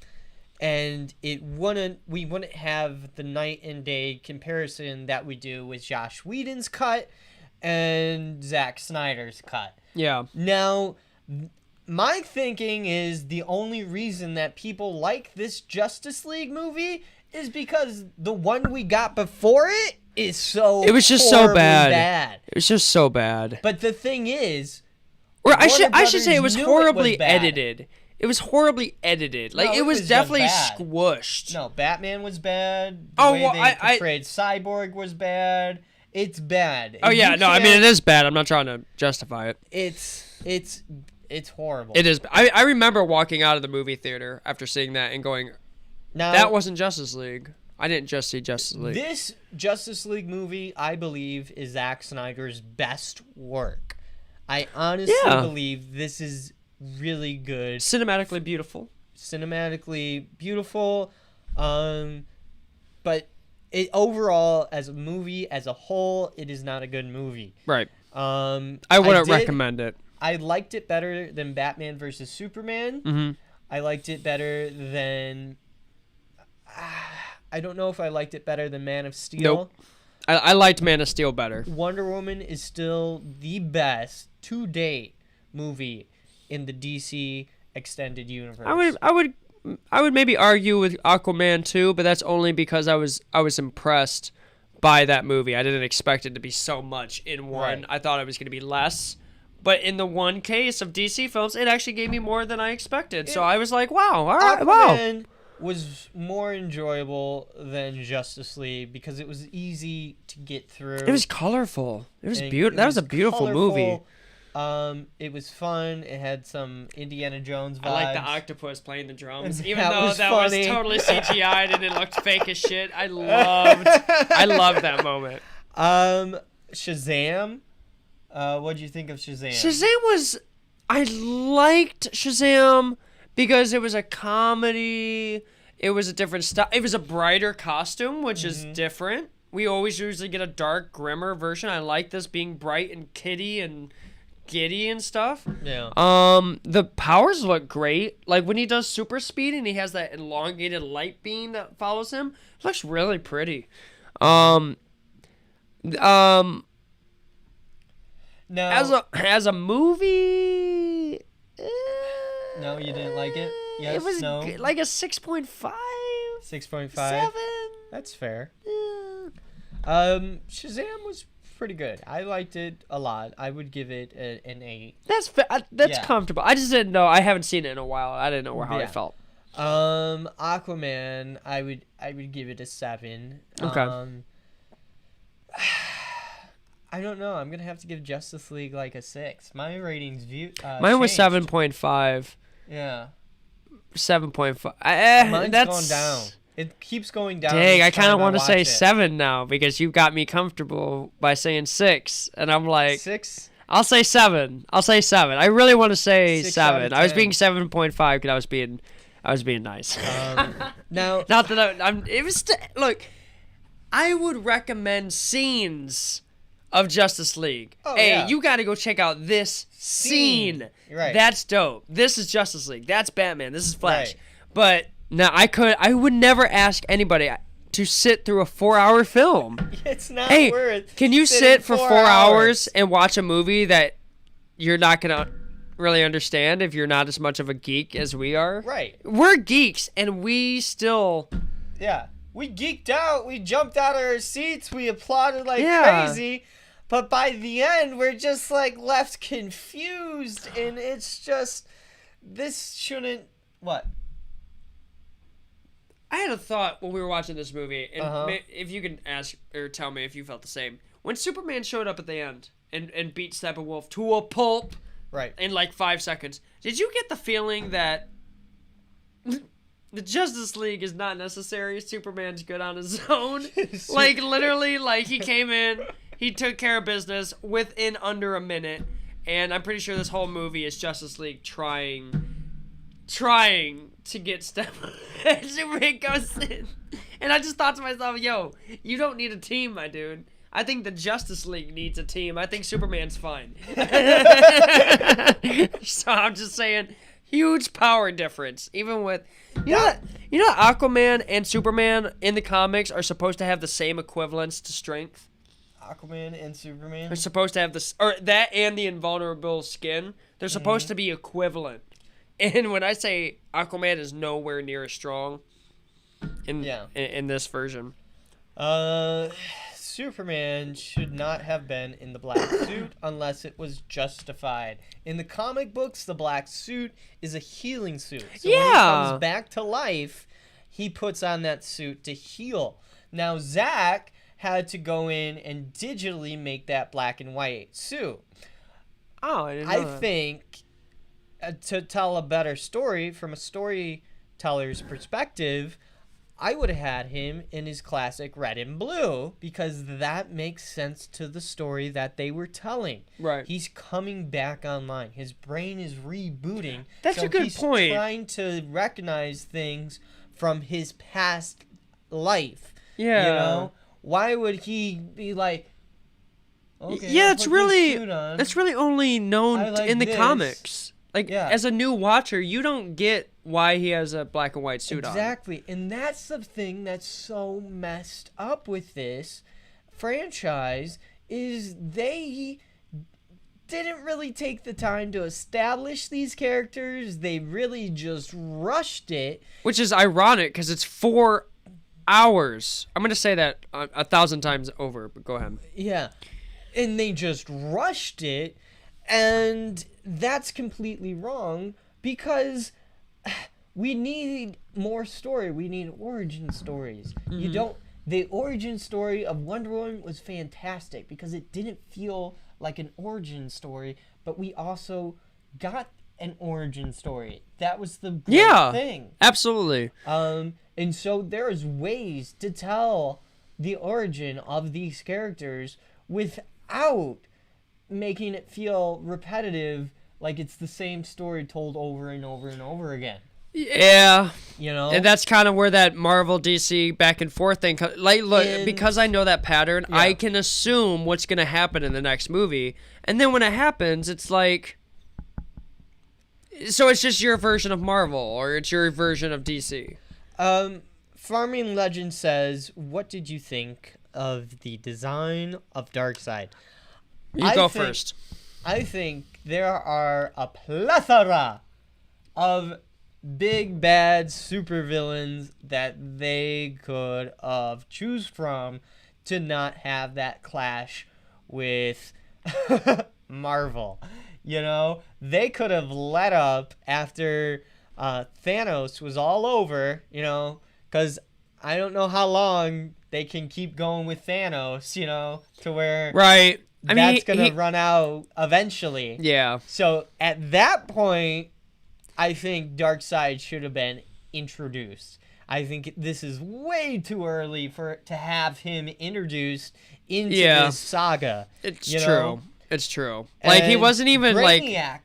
we wouldn't have the night and day comparison that we do with Joss Whedon's cut and Zack Snyder's cut. Yeah. Now, my thinking is the only reason that people like this Justice League movie is because the one we got before it is so It was just so bad. It was just so bad. But the thing is, or I should say it was horribly edited. It was horribly edited. Like, it was definitely squished. No, Batman was bad. The way they portrayed Cyborg was bad. It's bad. Oh, yeah. No, I mean, it is bad. I'm not trying to justify it. It's horrible. It is. I remember walking out of the movie theater after seeing that and going, that wasn't Justice League. I didn't just see Justice League. This Justice League movie, I believe, is Zack Snyder's best work. I honestly believe this is really good. Cinematically beautiful. But overall, as a movie, as a whole, it is not a good movie. Right. I wouldn't recommend it. I liked it better than Batman vs. Superman. Mm-hmm. I liked it better than... I don't know if I liked it better than Man of Steel. Nope. I liked Man of Steel better. Wonder Woman is still the best to date movie in the DC extended universe. I would maybe argue with Aquaman too, but that's only because I was impressed by that movie. I didn't expect it to be so much in one. Right. I thought it was going to be less, But in the one case of DC films, it actually gave me more than I expected. So I was like, wow, all right, wow. Aquaman was more enjoyable than Justice League because it was easy to get through. It was colorful. It was beautiful. That was a beautiful movie. It was fun. It had some Indiana Jones vibes. I like the octopus playing the drums, even That though was that funny. was totally CGI'd and it looked fake as shit. I loved that moment. Shazam. What'd you think of Shazam I liked Shazam because it was a comedy. It was a different style. It was a brighter costume, which is different. We always usually get a dark, grimmer version. I like this being bright and kitty and giddy and stuff. Yeah. The powers look great. Like when he does super speed and he has that elongated light beam that follows him, it looks really pretty. No. As a movie, No, you didn't like it? Yes, it was no. like a 6.5. 6.5. 7. That's fair. Yeah. Shazam was pretty good. I liked it a lot. I would give it an 8. That's Yeah. comfortable. I just didn't know. I haven't seen it in a while. I didn't know how Yeah. it felt. Aquaman, I would give it a 7. Okay. I don't know. I'm gonna have to give Justice League like a 6. My ratings Mine was changed. 7.5. Yeah. 7.5. Mine's That's going down. It keeps going down. Dang, each I kind of time want to watch say it. 7 now because you got me comfortable by saying 6, and I'm like, 6. I'll say 7. I really want to say 6 out of 7. I was 10. being 7.5 because I was being nice. Now, Not that I'm. It was look. I would recommend scenes of Justice League. Oh, hey, yeah. you got to go check out this scene. You're right. That's dope. This is Justice League. That's Batman. This is Flash. Right. But now I would never ask anybody to sit through a 4-hour film. it's not Hey, worth. can you sitting sit for 4 hours and watch a movie that you're not gonna really understand if you're not as much of a geek as we are? Right. We're geeks, and we still. Yeah. We geeked out. We jumped out of our seats. We applauded like Yeah. crazy. But by the end, we're just like left confused. And it's just, this shouldn't, what? I had a thought when we were watching this movie, and Uh-huh. if you can ask or tell me if you felt the same. When Superman showed up at the end and beat Steppenwolf to a pulp Right. in like 5 seconds, did you get the feeling that the Justice League is not necessary? Superman's good on his own? Like, literally, like, he came in, he took care of business within under a minute, and I'm pretty sure this whole movie is Justice League trying to get Steppenwolf. And Superman goes in. And I just thought to myself, yo, you don't need a team, my dude. I think the Justice League needs a team. I think Superman's fine. So I'm just saying, huge power difference. Even with you know Aquaman and Superman in the comics are supposed to have the same equivalence to strength. Aquaman and Superman. They're supposed to have this, or that and the invulnerable skin. They're supposed to be equivalent. And when I say Aquaman is nowhere near as strong in this version. Superman should not have been in the black suit unless it was justified. In the comic books, the black suit is a healing suit. So when he comes back to life, he puts on that suit to heal. Now, Zack had to go in and digitally make that black and white suit. Oh, I didn't know I that. think to tell a better story from a storyteller's perspective, I would have had him in his classic red and blue because that makes sense to the story that they were telling. Right. He's coming back online. His brain is rebooting. That's so a good he's point. Trying to recognize things from his past life. Yeah. You know? Why would he be like, okay, yeah, I'll it's put this really suit on. that's really only known I like in the this. comics. Like, Yeah. as a new watcher, you don't get why he has a black and white suit on. Exactly. And that's the thing that's so messed up with this franchise is they didn't really take the time to establish these characters. They really just rushed it. Which is ironic because it's 4 hours. I'm going to say that 1,000 times over, but go ahead. Yeah. And they just rushed it. And that's completely wrong because we need more story. We need origin stories. The origin story of Wonder Woman was fantastic because it didn't feel like an origin story, but we also got an origin story. That was the great thing. Absolutely. And so there's ways to tell the origin of these characters without making it feel repetitive, like it's the same story told over and over and over again. Yeah. You know? And that's kind of where that Marvel DC back and forth thing, like, look, because I know that pattern, I can assume what's going to happen in the next movie. And then when it happens, it's like, so it's just your version of Marvel, or it's your version of DC. Farming Legend says, what did you think of the design of Darkseid? You go first. I think there are a plethora of big bad supervillains that they could choose from to not have that clash with Marvel. You know, they could have let up after Thanos was all over, you know, because I don't know how long they can keep going with Thanos, you know, to where that's going to run out eventually. Yeah. So at that point, I think Darkseid should have been introduced. I think this is way too early to have him introduced into this saga. It's true. Know? It's true. Like, he wasn't even Brainiac,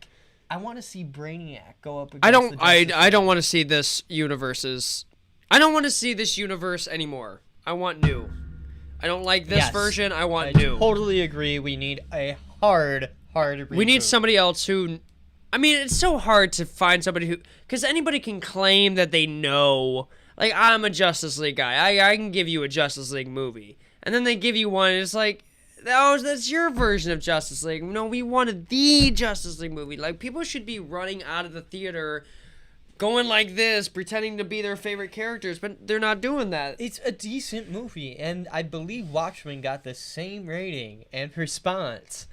I want to see Brainiac go up against I don't want to see this universe's. I don't want to see this universe anymore. I want new. I don't like this version. I want new. I totally agree. We need a hard reboot. We need somebody else who. I mean, it's so hard to find somebody who, because anybody can claim that they know. Like, I'm a Justice League guy. I can give you a Justice League movie, and then they give you one. And it's like, oh, that's your version of Justice League. No, we wanted the Justice League movie. Like, people should be running out of the theater, going like this, pretending to be their favorite characters, but they're not doing that. It's a decent movie, and I believe Watchmen got the same rating and response.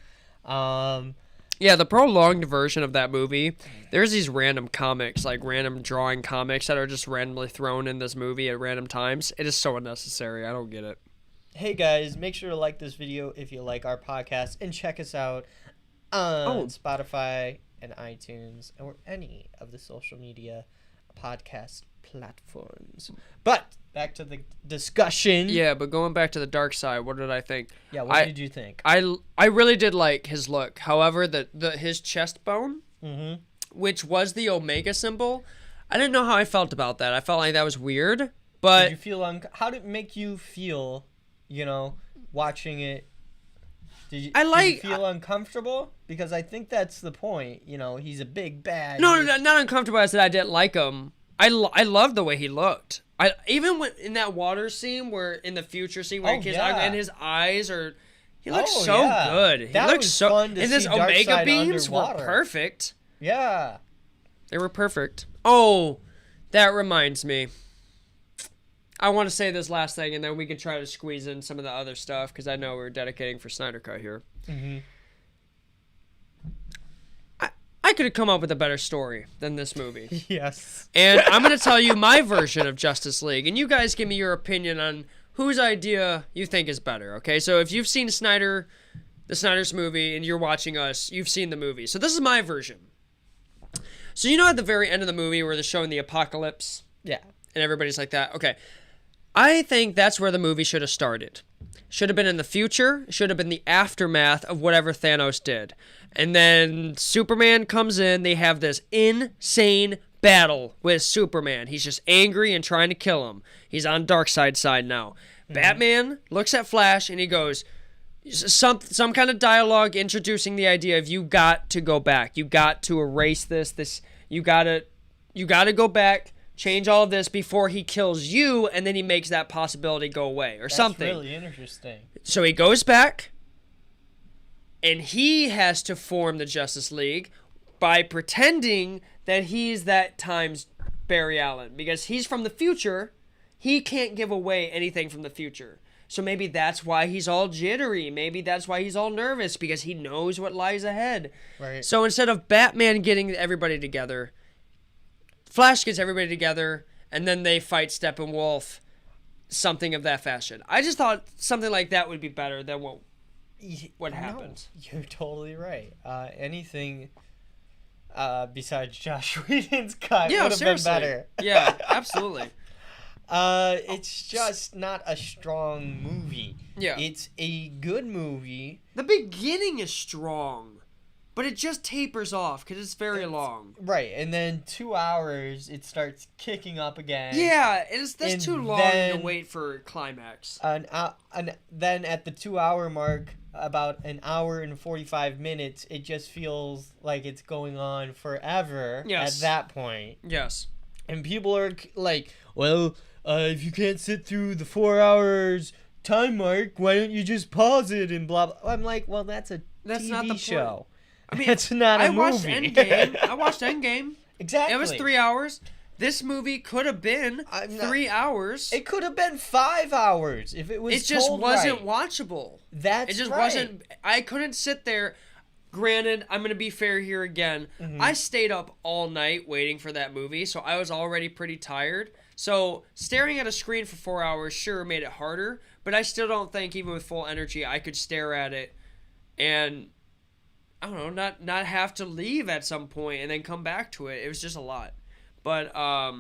Yeah, the prolonged version of that movie, there's these random comics, like random drawing comics that are just randomly thrown in this movie at random times. It is so unnecessary. I don't get it. Hey guys, make sure to like this video if you like our podcast, and check us out on Spotify and iTunes or any of the social media podcast platforms. But back to the discussion. Yeah, but going back to the Darkseid, what did I think? Yeah, what did you think? I really did like his look. However, his chest bone, which was the Omega symbol, I didn't know how I felt about that. I felt like that was weird. But did you feel how did it make you feel? You know, watching it. Did you feel uncomfortable? Because I think that's the point. You know, he's a big bad. No, not uncomfortable. I said I didn't like him. I loved the way he looked. Even in that water scene, where in the future scene where and his eyes are, he looks good. He looks so fun to see. And his Omega beams were perfect. Yeah, they were perfect. Oh, that reminds me. I want to say this last thing, and then we can try to squeeze in some of the other stuff, because I know we're dedicating for Snyder Cut here. I could have come up with a better story than this movie. Yes. And I'm going to tell you my version of Justice League, and you guys give me your opinion on whose idea you think is better, okay? So if you've seen the Snyder's movie, and you're watching us, you've seen the movie. So this is my version. So you know at the very end of the movie where they're showing the apocalypse? Yeah. And everybody's like that? Okay. I think that's where the movie should have started. Should have been in the future. Should have been the aftermath of whatever Thanos did. And then Superman comes in. They have this insane battle with Superman. He's just angry and trying to kill him. He's on Darkseid's side now. Batman looks at Flash and he goes, some kind of dialogue introducing the idea of you got to go back. You got to erase this. You got to go back. Change all of this before he kills you, and then he makes that possibility go away, or something. That's really interesting. So he goes back, and he has to form the Justice League by pretending that he's that time's Barry Allen, because he's from the future. He can't give away anything from the future. So maybe that's why he's all jittery. Maybe that's why he's all nervous, because he knows what lies ahead. Right. So instead of Batman getting everybody together, Flash gets everybody together, and then they fight Steppenwolf, something of that fashion. I just thought something like that would be better than what happened. No, you're totally right. Anything besides Josh Whedon's cut would have been better. Yeah, absolutely. It's just not a strong movie. Yeah. It's a good movie. The beginning is strong, but it just tapers off because it's very long. Right, and then 2 hours, it starts kicking up again. Yeah, that's And too long then- to wait for climax. And then at the 2 hour mark, about an hour and 45 minutes, it just feels like it's going on forever Yes. at that point. Yes. And people are like, well, if you can't sit through the 4 hours time mark, why don't you just pause it and blah, blah. I'm like, well, that's a That's TV not the show. I mean, it's not a I watched movie. Endgame. I watched Endgame. Exactly. It was 3 hours. This movie could have been I'm not- 3 hours. It could have been 5 hours if it was It just told wasn't right. watchable. That's It just right. wasn't. I couldn't sit there. Granted, I'm gonna be fair here again. Mm-hmm. I stayed up all night waiting for that movie, so I was already pretty tired. So staring at a screen for 4 hours sure made it harder, but I still don't think even with full energy I could stare at it and I don't know, not have to leave at some point and then come back to it. It was just a lot. But I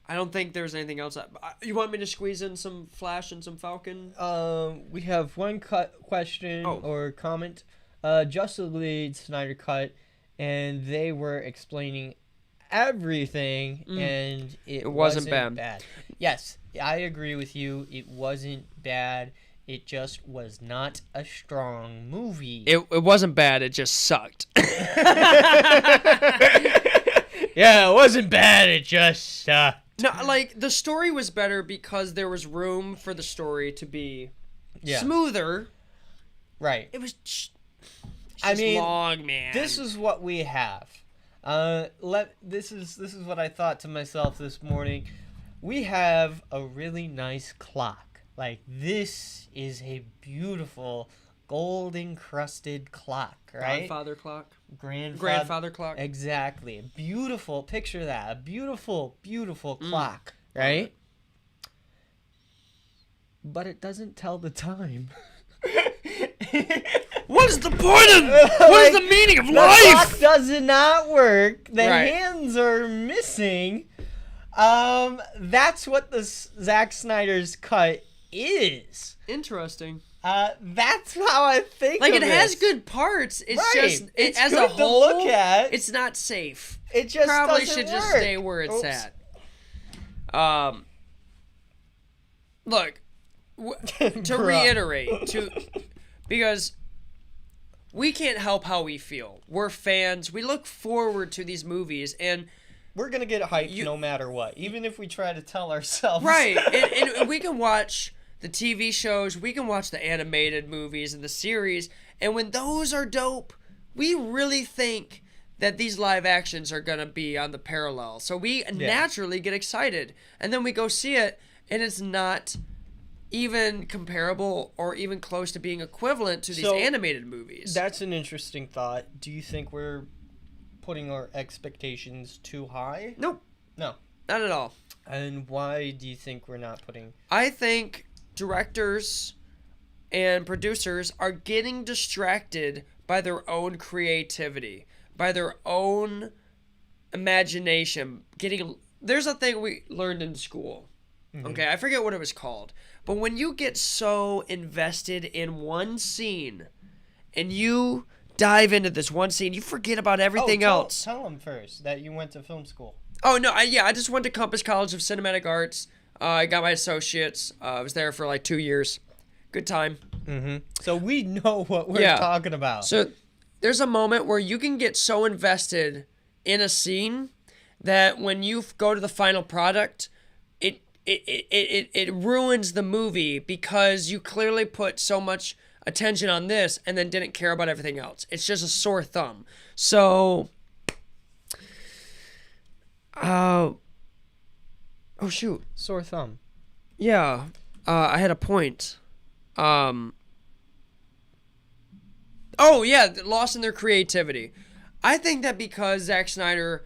don't think there's anything else. You want me to squeeze in some Flash and some Falcon? We have one question or comment. Justice League Snyder cut, and they were explaining everything, and it wasn't bad. Yes, I agree with you. It wasn't bad. It just was not a strong movie. It wasn't bad. It just sucked. Yeah, it wasn't bad. It just sucked. No, like the story was better because there was room for the story to be smoother. Right. It was just I long, man. This is what we have. This is what I thought to myself this morning. We have a really nice clock. Like, this is a beautiful gold encrusted clock, right? Grandfather clock. Grandfather clock. Exactly. Beautiful. Picture that. A beautiful, beautiful clock, right? But it doesn't tell the time. What is the point of? What is the meaning of life? The clock does not work. The Right. hands are missing. That's what the Zack Snyder's cut is. Interesting. That's how I think. Like of it has this. good parts. It's Right. just It's as good a to whole. look at. It's not safe. It just Probably doesn't should just work. stay where it's Oops. at. Look, to reiterate, because we can't help how we feel. We're fans. We look forward to these movies, and We're gonna get hyped no matter what, even if we try to tell ourselves. right, and we can watch the TV shows, we can watch the animated movies and the series, and when those are dope, we really think that these live actions are gonna be on the parallel. So we naturally get excited, and then we go see it, and it's not even comparable or even close to being equivalent to these animated movies. That's an interesting thought. Do you think we're putting our expectations too high? Nope, No. not at all. And why do you think we're not putting... I think directors and producers are getting distracted by their own creativity, by their own imagination. There's a thing we learned in school. Okay, I forget what it was called. But when you get so invested in one scene and you dive into this one scene, you forget about everything else. Tell them first that you went to film school. Oh, no, I just went to Compass College of Cinematic Arts. I got my associates. I was there for like 2 years. Good time. Mm-hmm. So we know what we're talking about. So there's a moment where you can get so invested in a scene that when you go to the final product, it ruins the movie because you clearly put so much attention on this and then didn't care about everything else. It's just a sore thumb. So, oh shoot. Sore thumb. Yeah. I had a point. Oh yeah, lost in their creativity. I think that because Zack Snyder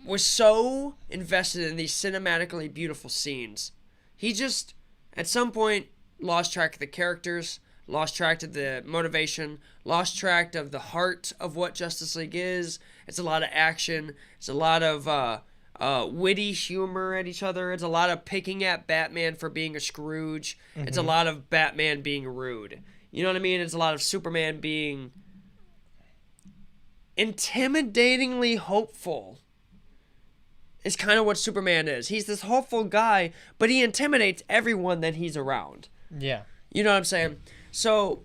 was so invested in these cinematically beautiful scenes, he just at some point lost track of the characters, lost track of the motivation, lost track of the heart of what Justice League is. It's a lot of action. It's a lot of witty humor at each other. It's a lot of picking at Batman for being a Scrooge. Mm-hmm. It's a lot of Batman being rude. You know what I mean? It's a lot of Superman being intimidatingly hopeful. Is kind of what Superman is. He's this hopeful guy, but he intimidates everyone that he's around. Yeah. You know what I'm saying? So,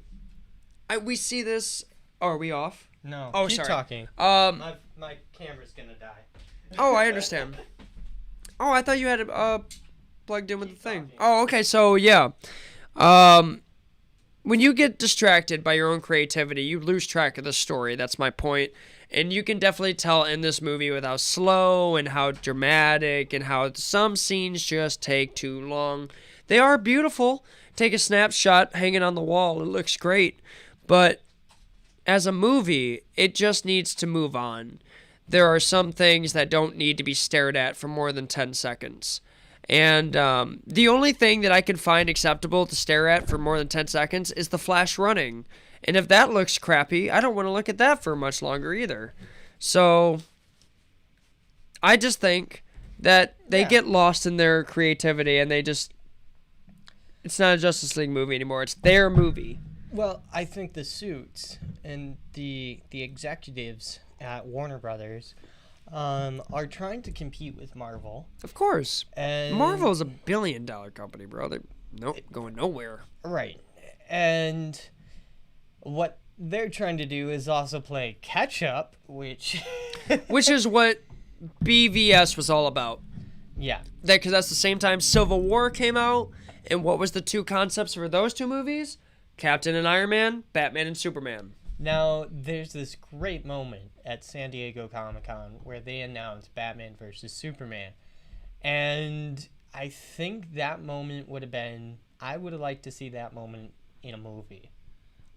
we see this. Oh, are we off? No. Oh, keep sorry. Talking. My camera's gonna die. Oh, I understand. Oh, I thought you had it plugged in with the thing. Oh, okay. So yeah, when you get distracted by your own creativity, you lose track of the story. That's my point. And you can definitely tell in this movie with how slow and how dramatic and how some scenes just take too long. They are beautiful. Take a snapshot hanging on the wall. It looks great. But as a movie, it just needs to move on. There are some things that don't need to be stared at for more than 10 seconds. And the only thing that I can find acceptable to stare at for more than 10 seconds is the Flash running. And if that looks crappy, I don't want to look at that for much longer either. So I just think that they get lost in their creativity and they just... It's not a Justice League movie anymore. It's their movie. Well, I think the suits and the executives at Warner Brothers are trying to compete with Marvel. Of course. And Marvel is $1 billion company, bro. They're going nowhere. Right. And what they're trying to do is also play catch up, which which is what BVS was all about. Yeah. Because that's the same time Civil War came out, and what was the two concepts for those two movies? Captain and Iron Man, Batman and Superman. Now, there's this great moment at San Diego Comic-Con where they announced Batman versus Superman. And I think that moment would have been... I would have liked to see that moment in a movie.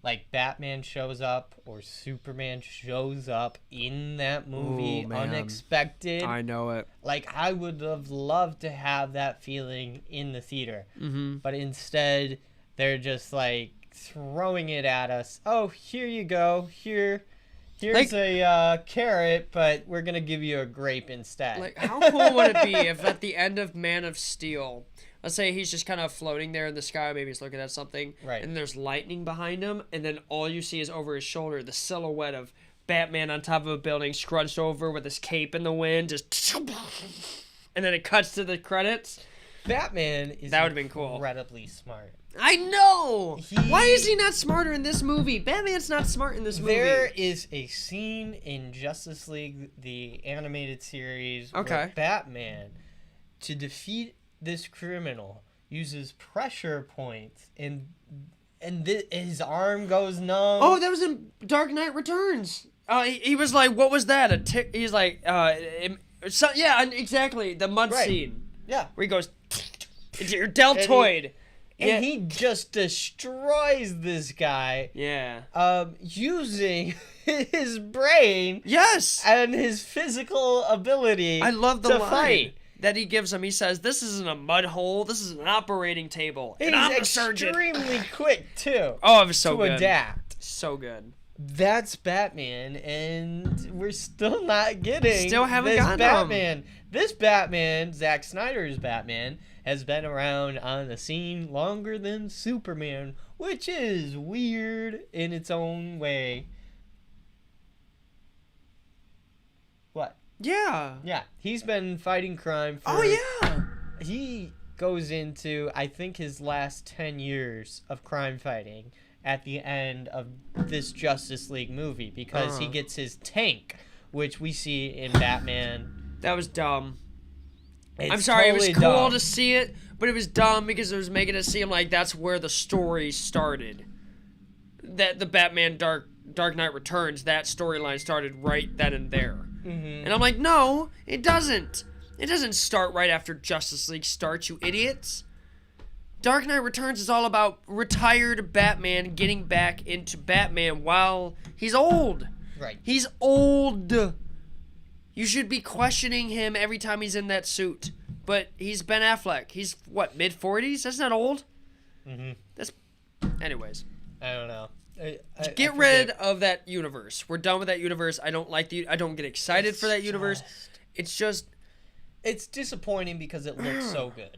Like, Batman shows up or Superman shows up in that movie, unexpected. I know it. Like, I would have loved to have that feeling in the theater. Mm-hmm. But instead, they're just, like, throwing it at us. Oh, here you go. Here's like, a carrot, but we're going to give you a grape instead. Like, how cool would it be if at the end of Man of Steel... Let's say he's just kind of floating there in the sky. Maybe he's looking at something. Right. And there's lightning behind him. And then all you see is over his shoulder, the silhouette of Batman on top of a building, scrunched over with his cape in the wind. Just... And then it cuts to the credits. Batman is that would have been cool. Incredibly smart. I know! Why is he not smarter in this movie? Batman's not smart in this movie. There is a scene in Justice League, the animated series, where Batman, to defeat this criminal, uses pressure points and his arm goes numb. Oh, that was in Dark Knight Returns. He was like, what was that? He's like, yeah, exactly, the mud scene. Yeah. Where he goes, it's your deltoid. And he just destroys this guy. Yeah. Using his brain. Yes. And his physical ability. I love the line fight that he gives him. He says, "This isn't a mud hole. This is an operating table." He's and I'm the surgeon. Extremely quick too. Oh, it was so good. To adapt. So good. That's Batman, and we're still not getting. Still haven't gotten Batman. him. This Batman, Zack Snyder's Batman, has been around on the scene longer than Superman, which is weird in its own way. What? Yeah. Yeah, he's been fighting crime for... Oh, yeah! He goes into, I think, his last 10 years of crime fighting at the end of this Justice League movie because he gets his tank, which we see in Batman. That was dumb. It's I'm sorry, totally it was cool dumb. to see it, but it was dumb because it was making it seem like that's where the story started. That the Batman Dark Knight Returns, that storyline started right then and there. Mm-hmm. And I'm like, no, it doesn't. It doesn't start right after Justice League starts, you idiots. Dark Knight Returns is all about retired Batman getting back into Batman while he's old. Right. He's old. You should be questioning him every time he's in that suit. But he's Ben Affleck. He's, what, mid-40s? That's not old. Mm-hmm. That's... Anyways. I don't know. Get rid of that universe. We're done with that universe. I don't get excited for that universe. It's just... It's disappointing because it looks so good.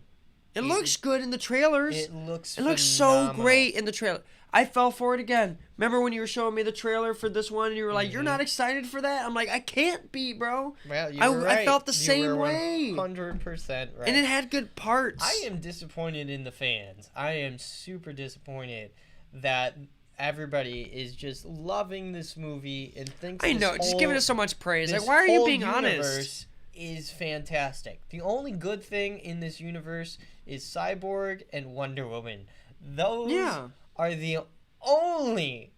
It looks good in the trailers. It looks so great in the trailer. I fell for it again. Remember when you were showing me the trailer for this one and you were like, you're not excited for that? I'm like, I can't be, bro. Well, you were right. I felt the same way. 100% right. And it had good parts. I am disappointed in the fans. I am super disappointed that everybody is just loving this movie and thinks just giving us so much praise. Like, why are you being honest? Is fantastic. The only good thing in this universe is Cyborg and Wonder Woman. Those are the only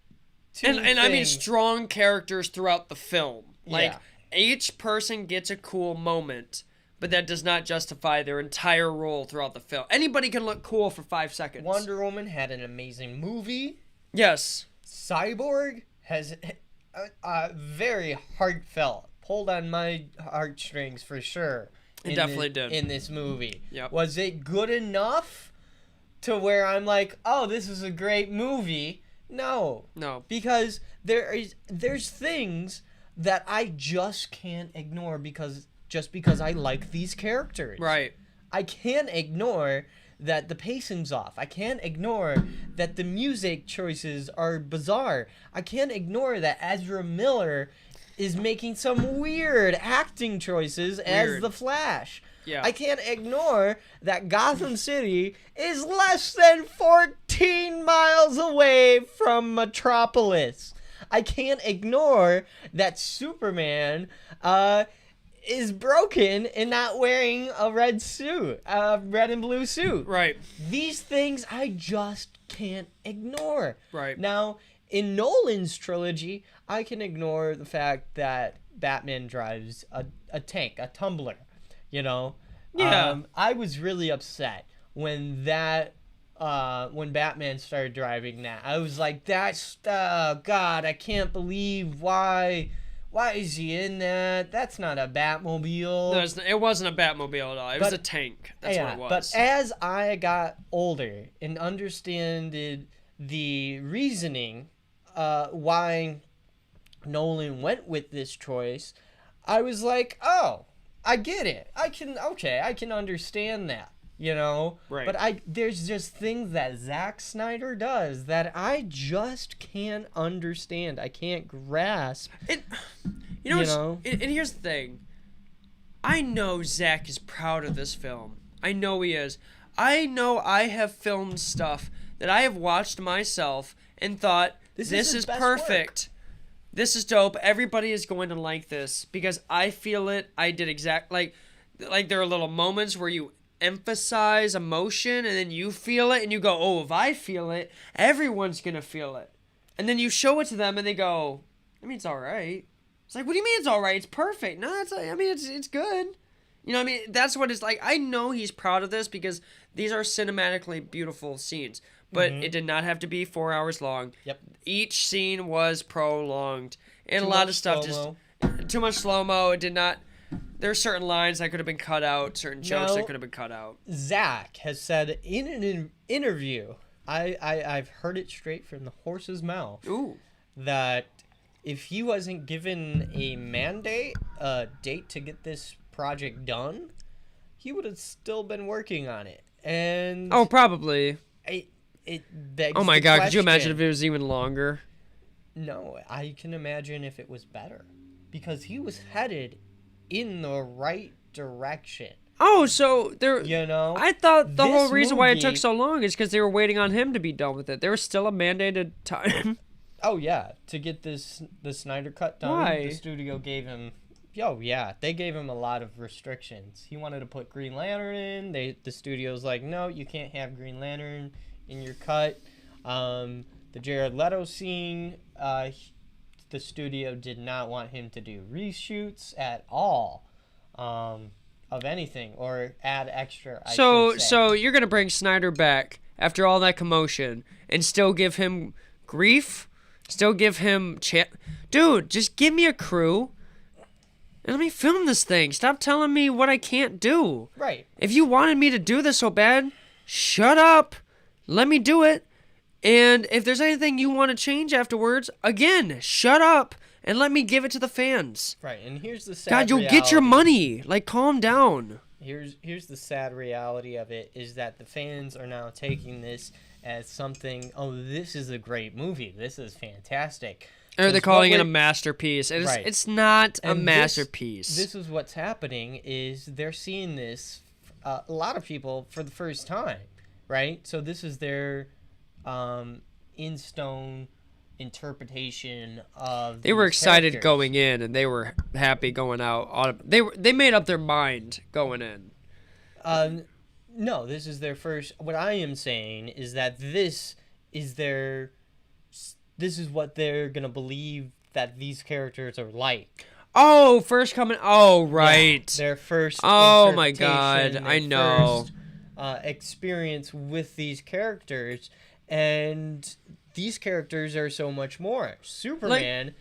two and I mean strong characters throughout the film. Like each person gets a cool moment, but that does not justify their entire role throughout the film. Anybody can look cool for 5 seconds. Wonder Woman had an amazing movie. Yes. Cyborg has a very heartfelt, pulled on my heartstrings for sure. It definitely did. In this movie. Yep. Was it good enough to where I'm like, oh, this is a great movie? No. Because there's things that I just can't ignore because I like these characters. Right. I can't ignore that the pacing's off. I can't ignore that the music choices are bizarre. I can't ignore that Ezra Miller is making some weird acting choices as the Flash. Yeah. I can't ignore that Gotham City is less than 14 miles away from Metropolis. I can't ignore that Superman is broken and not wearing a red suit, a red and blue suit. Right. These things I just can't ignore. Right. Now, in Nolan's trilogy, I can ignore the fact that Batman drives a tank, a tumbler, you know? Yeah. I was really upset when when Batman started driving that. I was like, that's, God, I can't believe why is he in that? That's not a Batmobile. No, it wasn't a Batmobile at all. It was a tank. That's what it was. But as I got older and understood the reasoning why Nolan went with this choice, I was like, oh, I get it. I can understand that, you know? Right. But there's just things that Zack Snyder does that I just can't understand. I can't grasp. And here's the thing. I know Zack is proud of this film. I know he is. I know I have filmed stuff that I have watched myself and thought, this is perfect. Work. This is dope. Everybody is going to like this because I feel it. I did like there are little moments where you emphasize emotion and then you feel it and you go, oh, if I feel it, everyone's going to feel it. And then you show it to them and they go, I mean, it's all right. It's like, what do you mean it's all right? It's perfect. No, it's good. You know what I mean? That's what it's like. I know he's proud of this because these are cinematically beautiful scenes. But it did not have to be 4 hours long. Yep. Each scene was prolonged. And Too a lot much of stuff slow-mo. just... Too much slow-mo. It did not... There are certain lines that could have been cut out. Certain jokes that could have been cut out. Zack has said in an interview, I've heard it straight from the horse's mouth, that if he wasn't given a mandate, a date to get this project done, he would have still been working on it. And oh, probably. It begs oh my the God, question. could you imagine if it was even longer? No, I can imagine if it was better. Because he was headed in the right direction. Oh, so there... You know? I thought the whole reason why it took so long is because they were waiting on him to be done with it. There was still a mandated time. Oh, yeah. To get the Snyder Cut done, why? The studio gave him... Oh, yeah. They gave him a lot of restrictions. He wanted to put Green Lantern in. The studio's like, no, you can't have Green Lantern in your cut. The Jared Leto scene, the studio did not want him to do reshoots at all. of anything or add extra. I So should say. so you're gonna bring Snyder back after all that commotion and still give him grief? Still give him Dude, just give me a crew and let me film this thing. Stop telling me what I can't do. Right. If you wanted me to do this so bad, shut up. Let me do it. And if there's anything you want to change afterwards, again, shut up and let me give it to the fans. Right. And here's the sad God, you'll reality. get your money. Like, calm down. Here's the sad reality of it is that the fans are now taking this as something. Oh, this is a great movie. This is fantastic. Or they're calling it a masterpiece. Right. It's not a And masterpiece. This is what's happening is they're seeing this, a lot of people for the first time, right? So this is their in stone interpretation of. They were these excited characters. going in, and they were happy going out. They made up their mind going in. No, this is their first. What I am saying is that this is what they're gonna believe that these characters are like. Oh, first coming. Oh, right. Yeah, their first. Oh my God, interpretation, I their know. First, experience with these characters, and these characters are so much more. Superman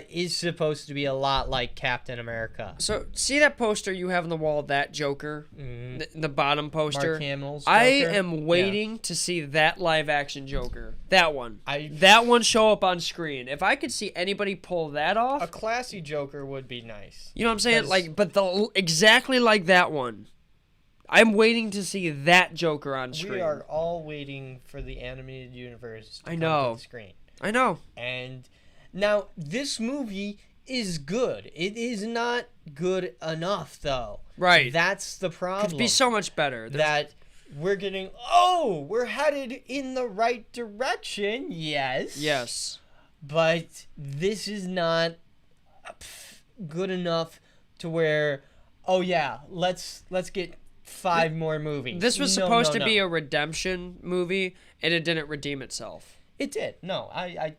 is supposed to be a lot like Captain America. So, see that poster you have on the wall, that Joker? Mm-hmm. The bottom poster? Mark Hamill's I Joker? am waiting to see that live-action Joker. That one. I- That one show up on screen. If I could see anybody pull that off, A classy Joker would be nice. you know what I'm saying? 'Cause- Like, but exactly like that one. I'm waiting to see that Joker on screen. We are all waiting for the animated universe to I come know. to the screen. I know. And now this movie is good. It is not good enough though. Right. That's the problem. Could be so much better. That we're we're headed in the right direction. Yes. Yes. But this is not good enough to where let's get 5 more movies. This was No, supposed no, to be no. a redemption movie, and it didn't redeem itself. It did. No, I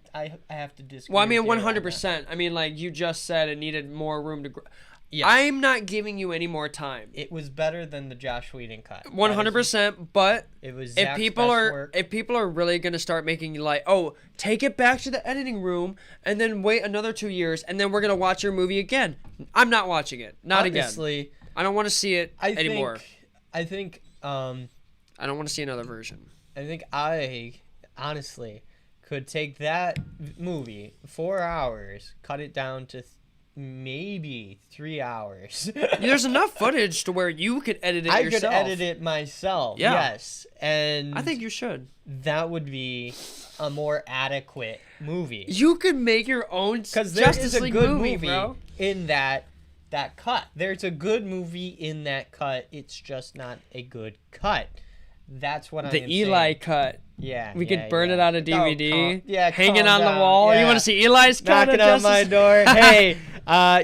have to disagree. Well, I mean, with you on 100%. I mean, like you just said, it needed more room to grow. Yeah. I'm not giving you any more time. It was better than the Josh Whedon cut. 100%. But It was if Zack's people best are work. if people are really gonna start making you like, oh, take it back to the editing room, and then wait another 2 years, and then we're gonna watch your movie again. I'm not watching it. Not again. Honestly, I don't want to see it anymore. I think I don't want to see another version. I honestly could take that movie 4 hours, cut it down to maybe 3 hours. There's enough footage to where you could edit it I yourself. could edit it myself. Yeah. Yes, and I think you should. that would be a more adequate movie. You could make your own Because there Justice is a League good movie, movie bro. in that cut. There's a good movie in that cut. It's just not a good cut. That's what I'm The saying. Eli cut. Yeah. We could burn it on a DVD. Yeah, hanging calm on the down. wall. Yeah. You want to see Eli's cut? Knocking of on my Justice- door. Hey,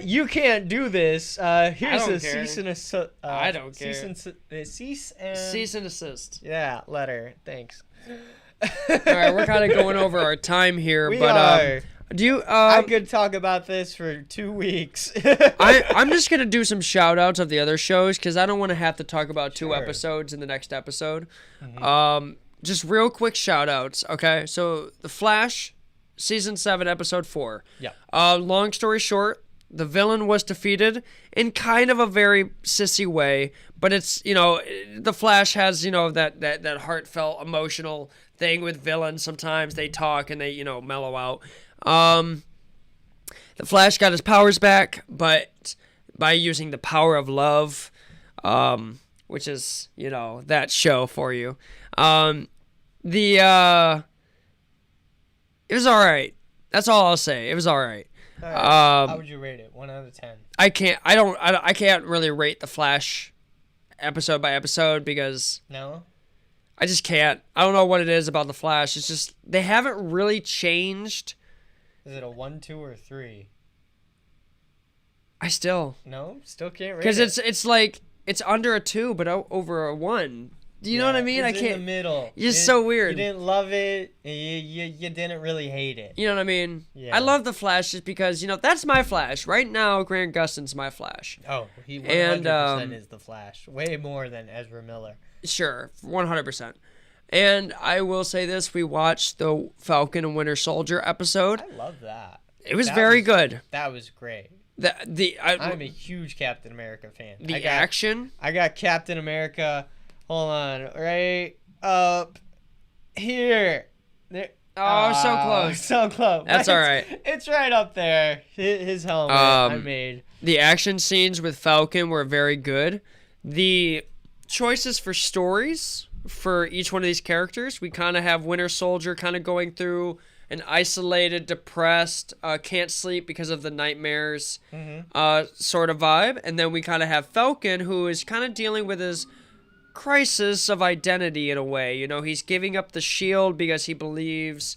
you can't do this. Here's don't a care. cease and I don't care. Cease and Cease and assist. Yeah, letter. Thanks. All right, we're kind of going over our time here, We but are. do you? I could talk about this for 2 weeks. I'm just gonna do some shout outs of the other shows because I don't want to have to talk about 2 Sure. episodes in the next episode. Just real quick shout outs. Okay, so The Flash, season 7, episode 4. Yeah. Long story short, the villain was defeated in kind of a very sissy way, but it's, the Flash has, that heartfelt, emotional thing with villains. Sometimes they talk and they, mellow out. The Flash got his powers back, but by using the power of love, which is, that show for you. It was all right. That's all I'll say. It was all right. All right. How would you rate it? 1 out of 10. I can't really rate the Flash episode by episode because No. I just can't. I don't know what it is about the Flash. It's just they haven't really changed. Is it a 1, 2, or 3? I still No, still can't rate because it. it's like it's under a 2 but over a 1. Do you know what I mean? It's I can't. in the middle. It's so weird. You didn't love it. You didn't really hate it. You know what I mean? Yeah. I love the Flash just because, that's my Flash. Right now, Grant Gustin's my Flash. Oh, he 100% is the Flash. Way more than Ezra Miller. Sure, 100%. And I will say this, we watched the Falcon and Winter Soldier episode. I love that. It was very good. That was great. I'm a huge Captain America fan. Action? I got Captain America. Hold on, right up here. There. Oh, so close. So close. That's all right. It's right up there. His helmet I made. The action scenes with Falcon were very good. The choices for stories for each one of these characters, we kind of have Winter Soldier kind of going through an isolated, depressed, can't sleep because of the nightmares sort of vibe. And then we kind of have Falcon, who is kind of dealing with his crisis of identity in a way. He's giving up the shield because he believes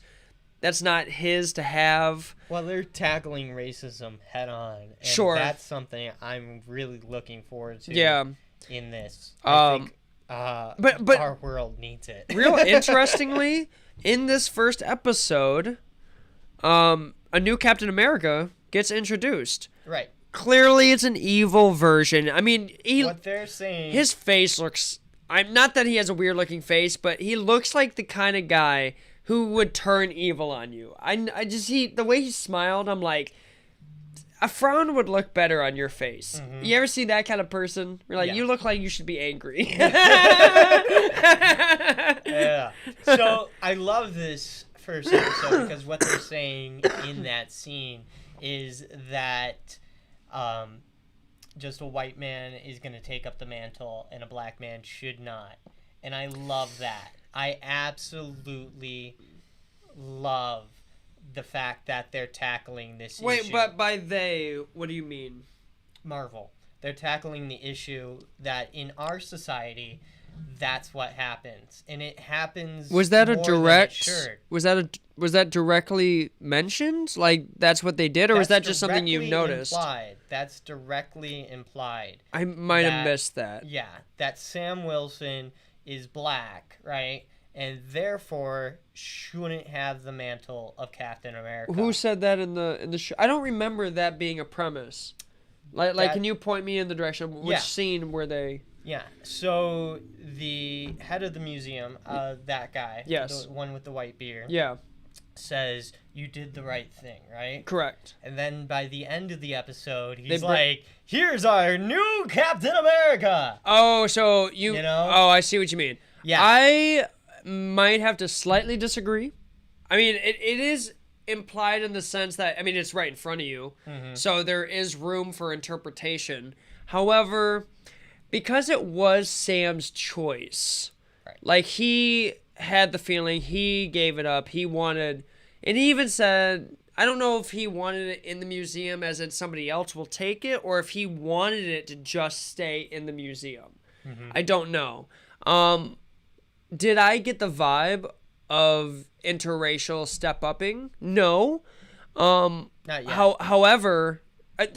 that's not his to have. Well, they're tackling racism head on. And sure. That's something I'm really looking forward to in this. I think but our world needs it. Real interestingly, in this first episode, a new Captain America gets introduced. Right. Clearly, it's an evil version. I mean, what they're saying, his face looks. I'm not that he has a weird looking face, but he looks like the kind of guy who would turn evil on you. The way he smiled, I'm like, a frown would look better on your face. Mm-hmm. You ever see that kind of person? You're like, you look like you should be angry. Yeah. So I love this first episode because what they're saying in that scene is that just a white man is going to take up the mantle and a black man should not. And I love that. I absolutely love the fact that they're tackling this issue. Wait, but by they, what do you mean? Marvel. They're tackling the issue that in our society, that's what happens, and it happens. Was that a direct? Was that directly mentioned? Like that's what they did, or was that just something you've noticed? Implied. That's directly implied. I might have missed that. Yeah, that Sam Wilson is black, right? And therefore shouldn't have the mantle of Captain America. Who said that in the show? I don't remember that being a premise. Like, can you point me in the direction? Which scene were they? Yeah. So the head of the museum, that guy, yes, the one with the white beard, says you did the right thing, right? Correct. And then by the end of the episode, he's like, "Here's our new Captain America." Oh, so you know? Oh, I see what you mean. Yeah. I might have to slightly disagree. I mean, it is implied in the sense that, I mean, it's right in front of you, so there is room for interpretation. However, because it was Sam's choice, like he had the feeling, he gave it up, he wanted, and he even said, I don't know if he wanted it in the museum as in somebody else will take it, or if he wanted it to just stay in the museum. I don't know. Did I get the vibe of interracial step-upping? No. Not yet. However,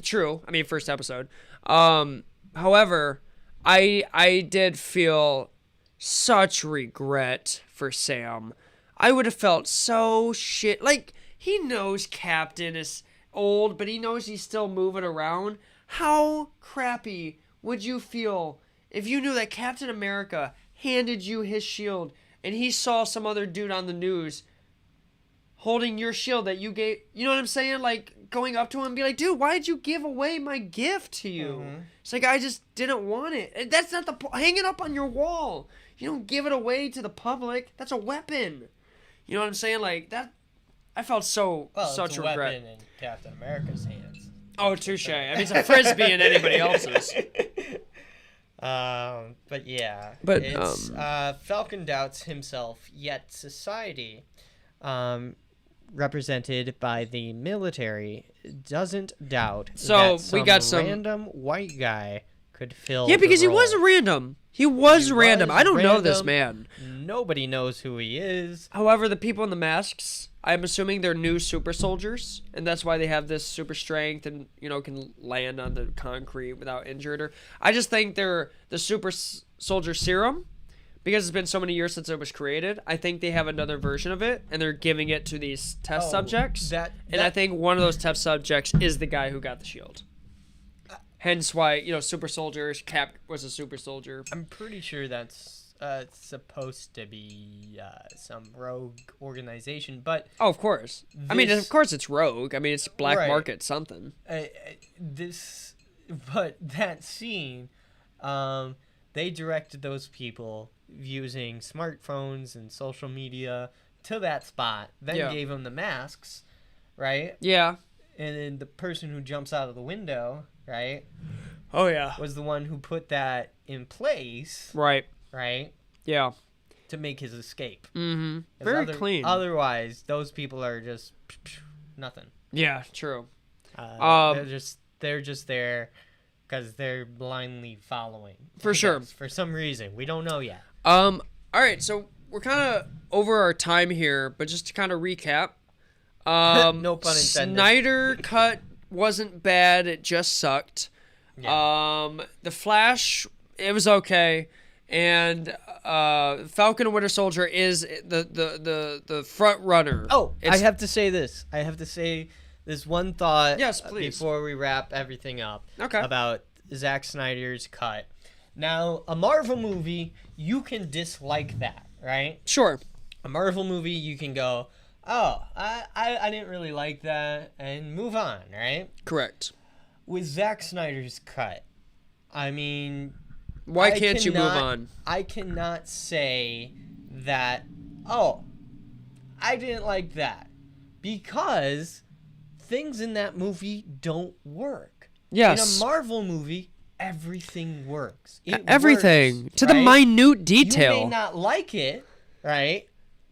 true. I mean, first episode. However, I did feel such regret for Sam. I would have felt so shit. Like, he knows Captain is old, but he knows he's still moving around. How crappy would you feel if you knew that Captain America handed you his shield and he saw some other dude on the news holding your shield that you gave? You know what I'm saying? Like, going up to him and be like, dude, why did you give away my gift to you? It's like, I just didn't want it. And that's not hang it up on your wall. You don't give it away to the public. That's a weapon. You know what I'm saying? Like, that, I felt such it's a regret. Weapon in Captain America's hands. Oh, touche. I mean, it's a frisbee in anybody else's. But yeah, it's Falcon doubts himself, yet society, represented by the military, doesn't doubt that we got some random white guy could fill. Yeah, because the he role. was random. He was random. I don't know this man. Nobody knows who he is. However, the people in the masks, I'm assuming they're new super soldiers, and that's why they have this super strength and, you know, can land on the concrete without injured. Or I just think they're the super soldier serum, because it's been so many years since it was created, I think they have another version of it, and they're giving it to these test subjects. And I think one of those test subjects is the guy who got the shield. Hence why, super soldier, Cap was a super soldier. I'm pretty sure that's supposed to be some rogue organization, but... Oh, of course. I mean, of course it's rogue. I mean, it's black market something. But that scene, they directed those people using smartphones and social media to that spot, then gave them the masks, right? Yeah. And then the person who jumps out of the window, right? Oh, yeah. Was the one who put that in place. Right. Right? Yeah. To make his escape. Mm-hmm. Very clean. Otherwise, those people are just nothing. Yeah, true. They're just there because they're blindly following. For sure. For some reason. We don't know yet. All right, so we're kind of over our time here, but just to kind of recap. No pun intended. Snyder cut wasn't bad, it just sucked. Yeah. The Flash, it was okay. And Falcon and Winter Soldier is the front runner. Oh, I have to say this. I have to say this one thought. Yes, please. Before we wrap everything up. Okay. About Zack Snyder's cut. Now, a Marvel movie, you can dislike that, right? Sure. A Marvel movie, you can go, oh, I didn't really like that, and move on, right? Correct. With Zack Snyder's cut, I mean... Why can't you move on? I cannot say that, oh, I didn't like that. Because things in that movie don't work. Yes. In a Marvel movie, everything works. Everything. Works, to the minute detail. You may not like it, right?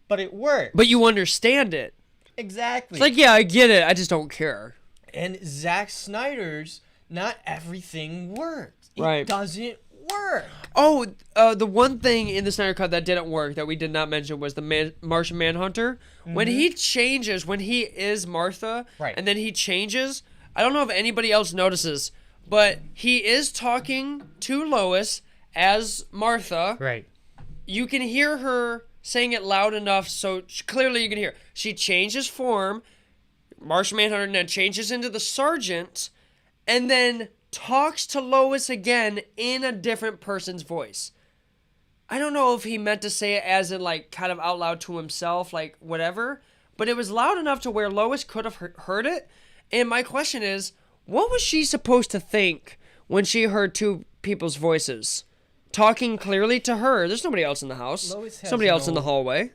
But it works. But you understand it. Exactly. It's like, yeah, I get it. I just don't care. And Zack Snyder's, not everything works. Right. It doesn't work. Oh, the one thing in the Snyder Cut that didn't work that we did not mention was the Martian Manhunter. Mm-hmm. When he changes, when he is Martha, right, and then he changes, I don't know if anybody else notices, but he is talking to Lois as Martha. Right. You can hear her saying it loud enough so clearly you can hear. She changes form, Martian Manhunter, and then changes into the Sergeant, and then talks to Lois again in a different person's voice. I don't know if he meant to say it as in, like, kind of out loud to himself, like, whatever, but it was loud enough to where Lois could have heard it. And my question is, what was she supposed to think when she heard two people's voices talking clearly to her? There's nobody else in the house. Somebody else in the hallway.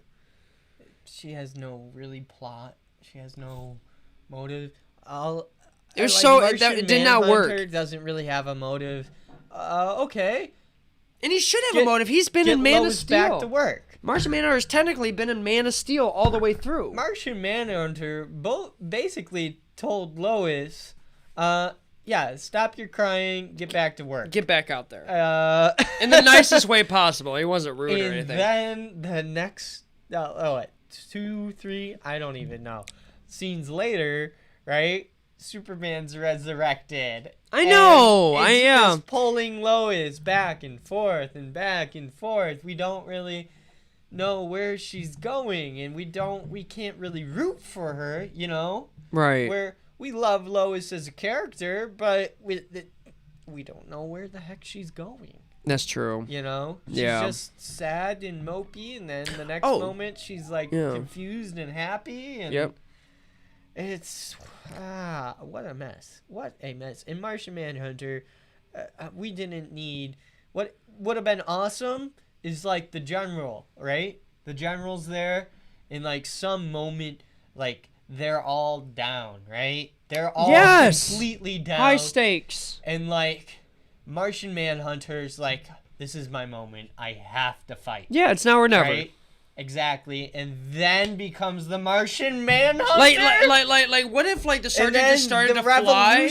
She has no really plot. She has no motive. It was it did not work. Doesn't really have a motive. Okay. And he should have a motive. He's been in Man of Steel. Back to work. Martian Manhunter has technically been in Man of Steel all the way through. Martian Manhunter basically told Lois, yeah, stop your crying, get back to work. Get back out there. In the nicest way possible. He wasn't rude or anything. And then the next, 2, 3, I don't even know. Scenes later, right? Superman's resurrected. I know. I am just pulling Lois back and forth and back and forth. We don't really know where she's going, and we can't really root for her, you know? Right. Where we love Lois as a character, but we don't know where the heck she's going. That's true. You know? She's just sad and mopey, and then the next moment she's like confused and happy, and it's what a mess. What a mess. In Martian Manhunter, we didn't need... What would have been awesome is, like, the general, right? The general's there, in, like, some moment, like, they're all down, right? They're all completely down. High stakes. And, like, Martian Manhunter's like, this is my moment. I have to fight. Yeah, it's now or never. Right? Exactly, and then becomes the Martian Manhunter. Like, what if like the sergeant just started to fly?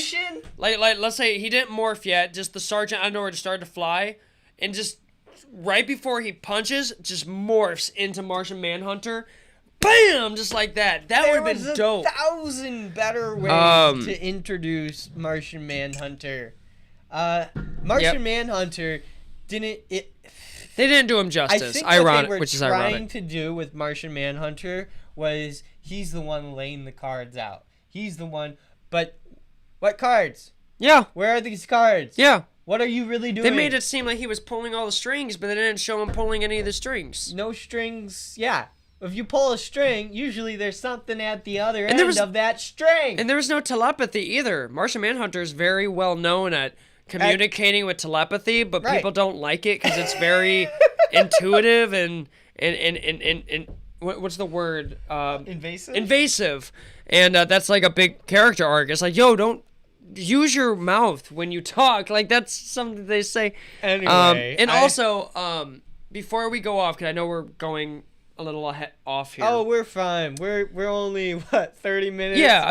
Like, let's say he didn't morph yet. Just the sergeant out of nowhere just started to fly, and just right before he punches, just morphs into Martian Manhunter. Bam! Just like that. That would have been dope. 1,000 better ways to introduce Martian Manhunter. Martian Manhunter didn't it. They didn't do him I justice. think Ironic, what they were which is trying ironic. to do with Martian Manhunter was he's the one laying the cards out. He's the one. But what cards? Yeah. Where are these cards? Yeah. What are you really doing? They made it seem like he was pulling all the strings, but they didn't show him pulling any of the strings. No strings. Yeah. If you pull a string, usually there's something at the other end was- of that string. And there was no telepathy either. Martian Manhunter is very well known at communicating with telepathy, but Right. people don't like it because it's very intuitive and what's the word? Invasive? Invasive. And that's like a big character arc. It's like, yo, don't use your mouth when you talk. Like, that's something they say. Anyway. Also, before we go off, because I know we're going a little off here. Oh, we're fine. We're only, 30 minutes? Yeah,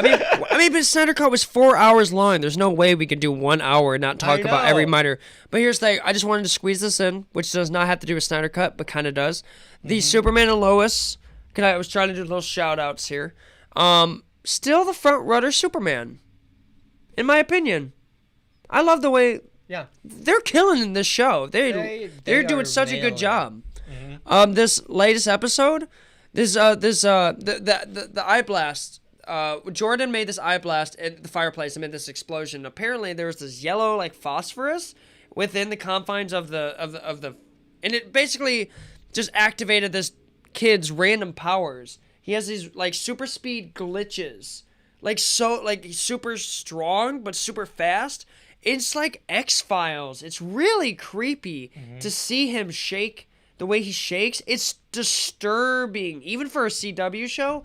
I mean, but Snyder Cut was 4 hours long. There's no way we could do 1 hour and not talk about every know. minor. But here's the thing. I just wanted to squeeze this in, which does not have to do with Snyder Cut, but kind of does. The Superman and Lois. I was trying to do little shout outs here. Still the front runner Superman, in my opinion. I love the way Yeah. they're killing in this show. They They're are doing such a nailing good it. job. This latest episode, the eye blast. Jordan made this eye blast at the fireplace and made this explosion. Apparently, there was this yellow like phosphorus within the confines of the, and it basically just activated this kid's random powers. He has these like super speed glitches, like super strong but super fast. It's like X-Files. It's really creepy to see him shake the way he shakes. It's disturbing, even for a CW show.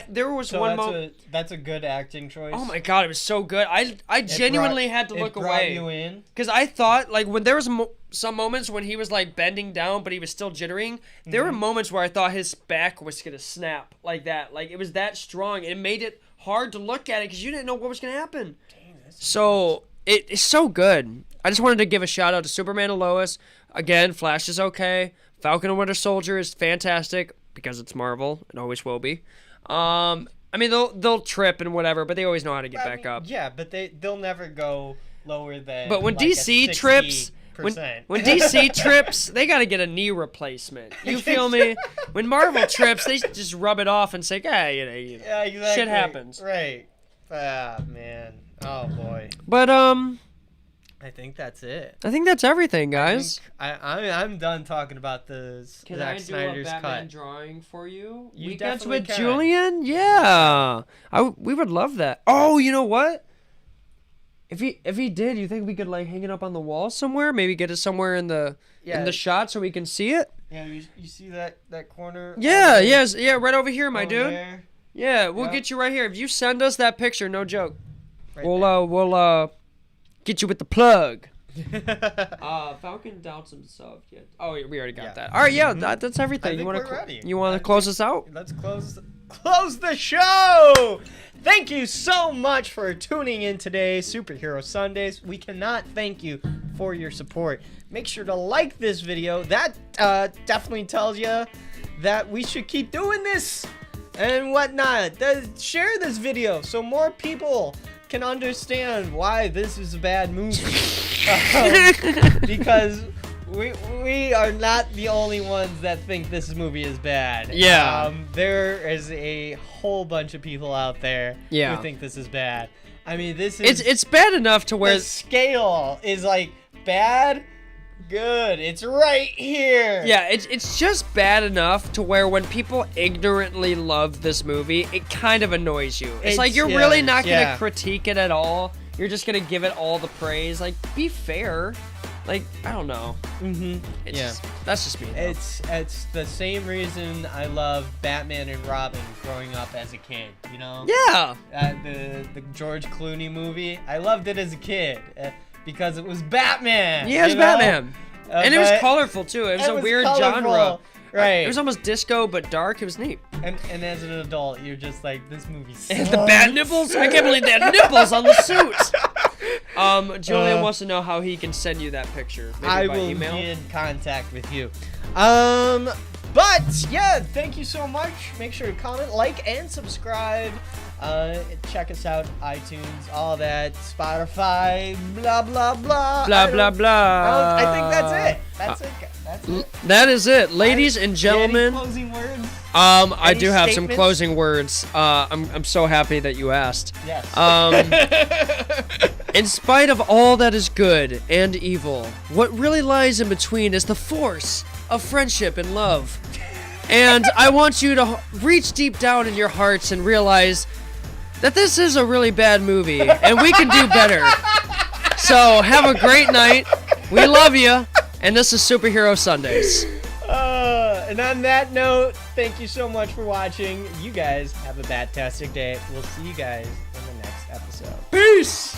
There was So one moment. that's a good acting choice. Oh my god, it was so good. I genuinely had to look it brought away you in. because I thought like when there was some moments when he was like bending down, but he was still jittering. There were moments where I thought his back was gonna snap like that. Like it was that strong. It made it hard to look at it because you didn't know what was gonna happen. So it's so good. I just wanted to give a shout out to Superman and Lois. Again, Flash is okay. Falcon and Winter Soldier is fantastic because it's Marvel. It always will be. I mean, they'll trip and whatever, but they always know how to get back up. Yeah, but they'll never go lower than. But when like DC a trips, 60%. when DC trips, they got to get a knee replacement. You feel me? When Marvel trips, they just rub it off and say, "Yeah, yeah, exactly. shit happens." Right. Ah, man. Oh boy. But I think that's it. I think that's everything, guys. I'm done talking about the Can Zack I do Snyder's a Batman cut. drawing for you? You Weekends definitely with can. Julian? Yeah. We would love that. Oh, you know what? If he did, you think we could like hang it up on the wall somewhere? Maybe get it somewhere in the shot so we can see it? Yeah, you see that corner? Yeah, yes, yeah, right over here, my over dude. there? Yeah, we'll Yep. get you right here. If you send us that picture, no joke. Right We'll get you with the plug. Falcon doubts himself yet. Oh, we already got Yeah. that. All right, yeah, that's everything. I think You want we're ready. You want to close us out? Let's close the show. Thank you so much for tuning in today, Superhero Sundays. We cannot thank you for your support. Make sure to like this video. That definitely tells you that we should keep doing this and whatnot. Share this video so more people can understand why this is a bad movie. Because we are not the only ones that think this movie is bad. Yeah. There is a whole bunch of people out there Yeah. who think this is bad. I mean, this is It's bad enough to where the scale is like bad, good. It's right here. yeah, it's just bad enough to where when people ignorantly love this movie, it kind of annoys you. It's like you're really not gonna critique it at all. You're just gonna give it all the praise. Like, be fair. Like, I don't know. Mm-hmm. Yeah. That's just me. Though. It's the same reason I love Batman and Robin growing up as a kid. You know. Yeah. The George Clooney movie. I loved it as a kid because it was Batman. Yeah, it was you know? Batman. And it was colorful too. It was a weird colorful. genre. Right. It was almost disco but dark. It was neat. And as an adult, you're just like, this movie sucks. And the bad nipples? I can't believe they had nipples on the suit. Julian wants to know how he can send you that picture. Maybe I by will email. be in contact with you. But yeah, thank you so much. Make sure to comment, like, and subscribe. Check us out, iTunes, all that, Spotify, blah blah blah. Blah blah blah. I think that's it. That's it. That is it, ladies and gentlemen. Any closing words? I Any do have some statements? closing words. I'm so happy that you asked. Yes. In spite of all that is good and evil, what really lies in between is the force of friendship and love. And I want you to reach deep down in your hearts and realize that this is a really bad movie, and we can do better. So have a great night. We love you, and this is Superhero Sundays. And on that note, thank you so much for watching. You guys have a fantastic day. We'll see you guys in the next episode. Peace!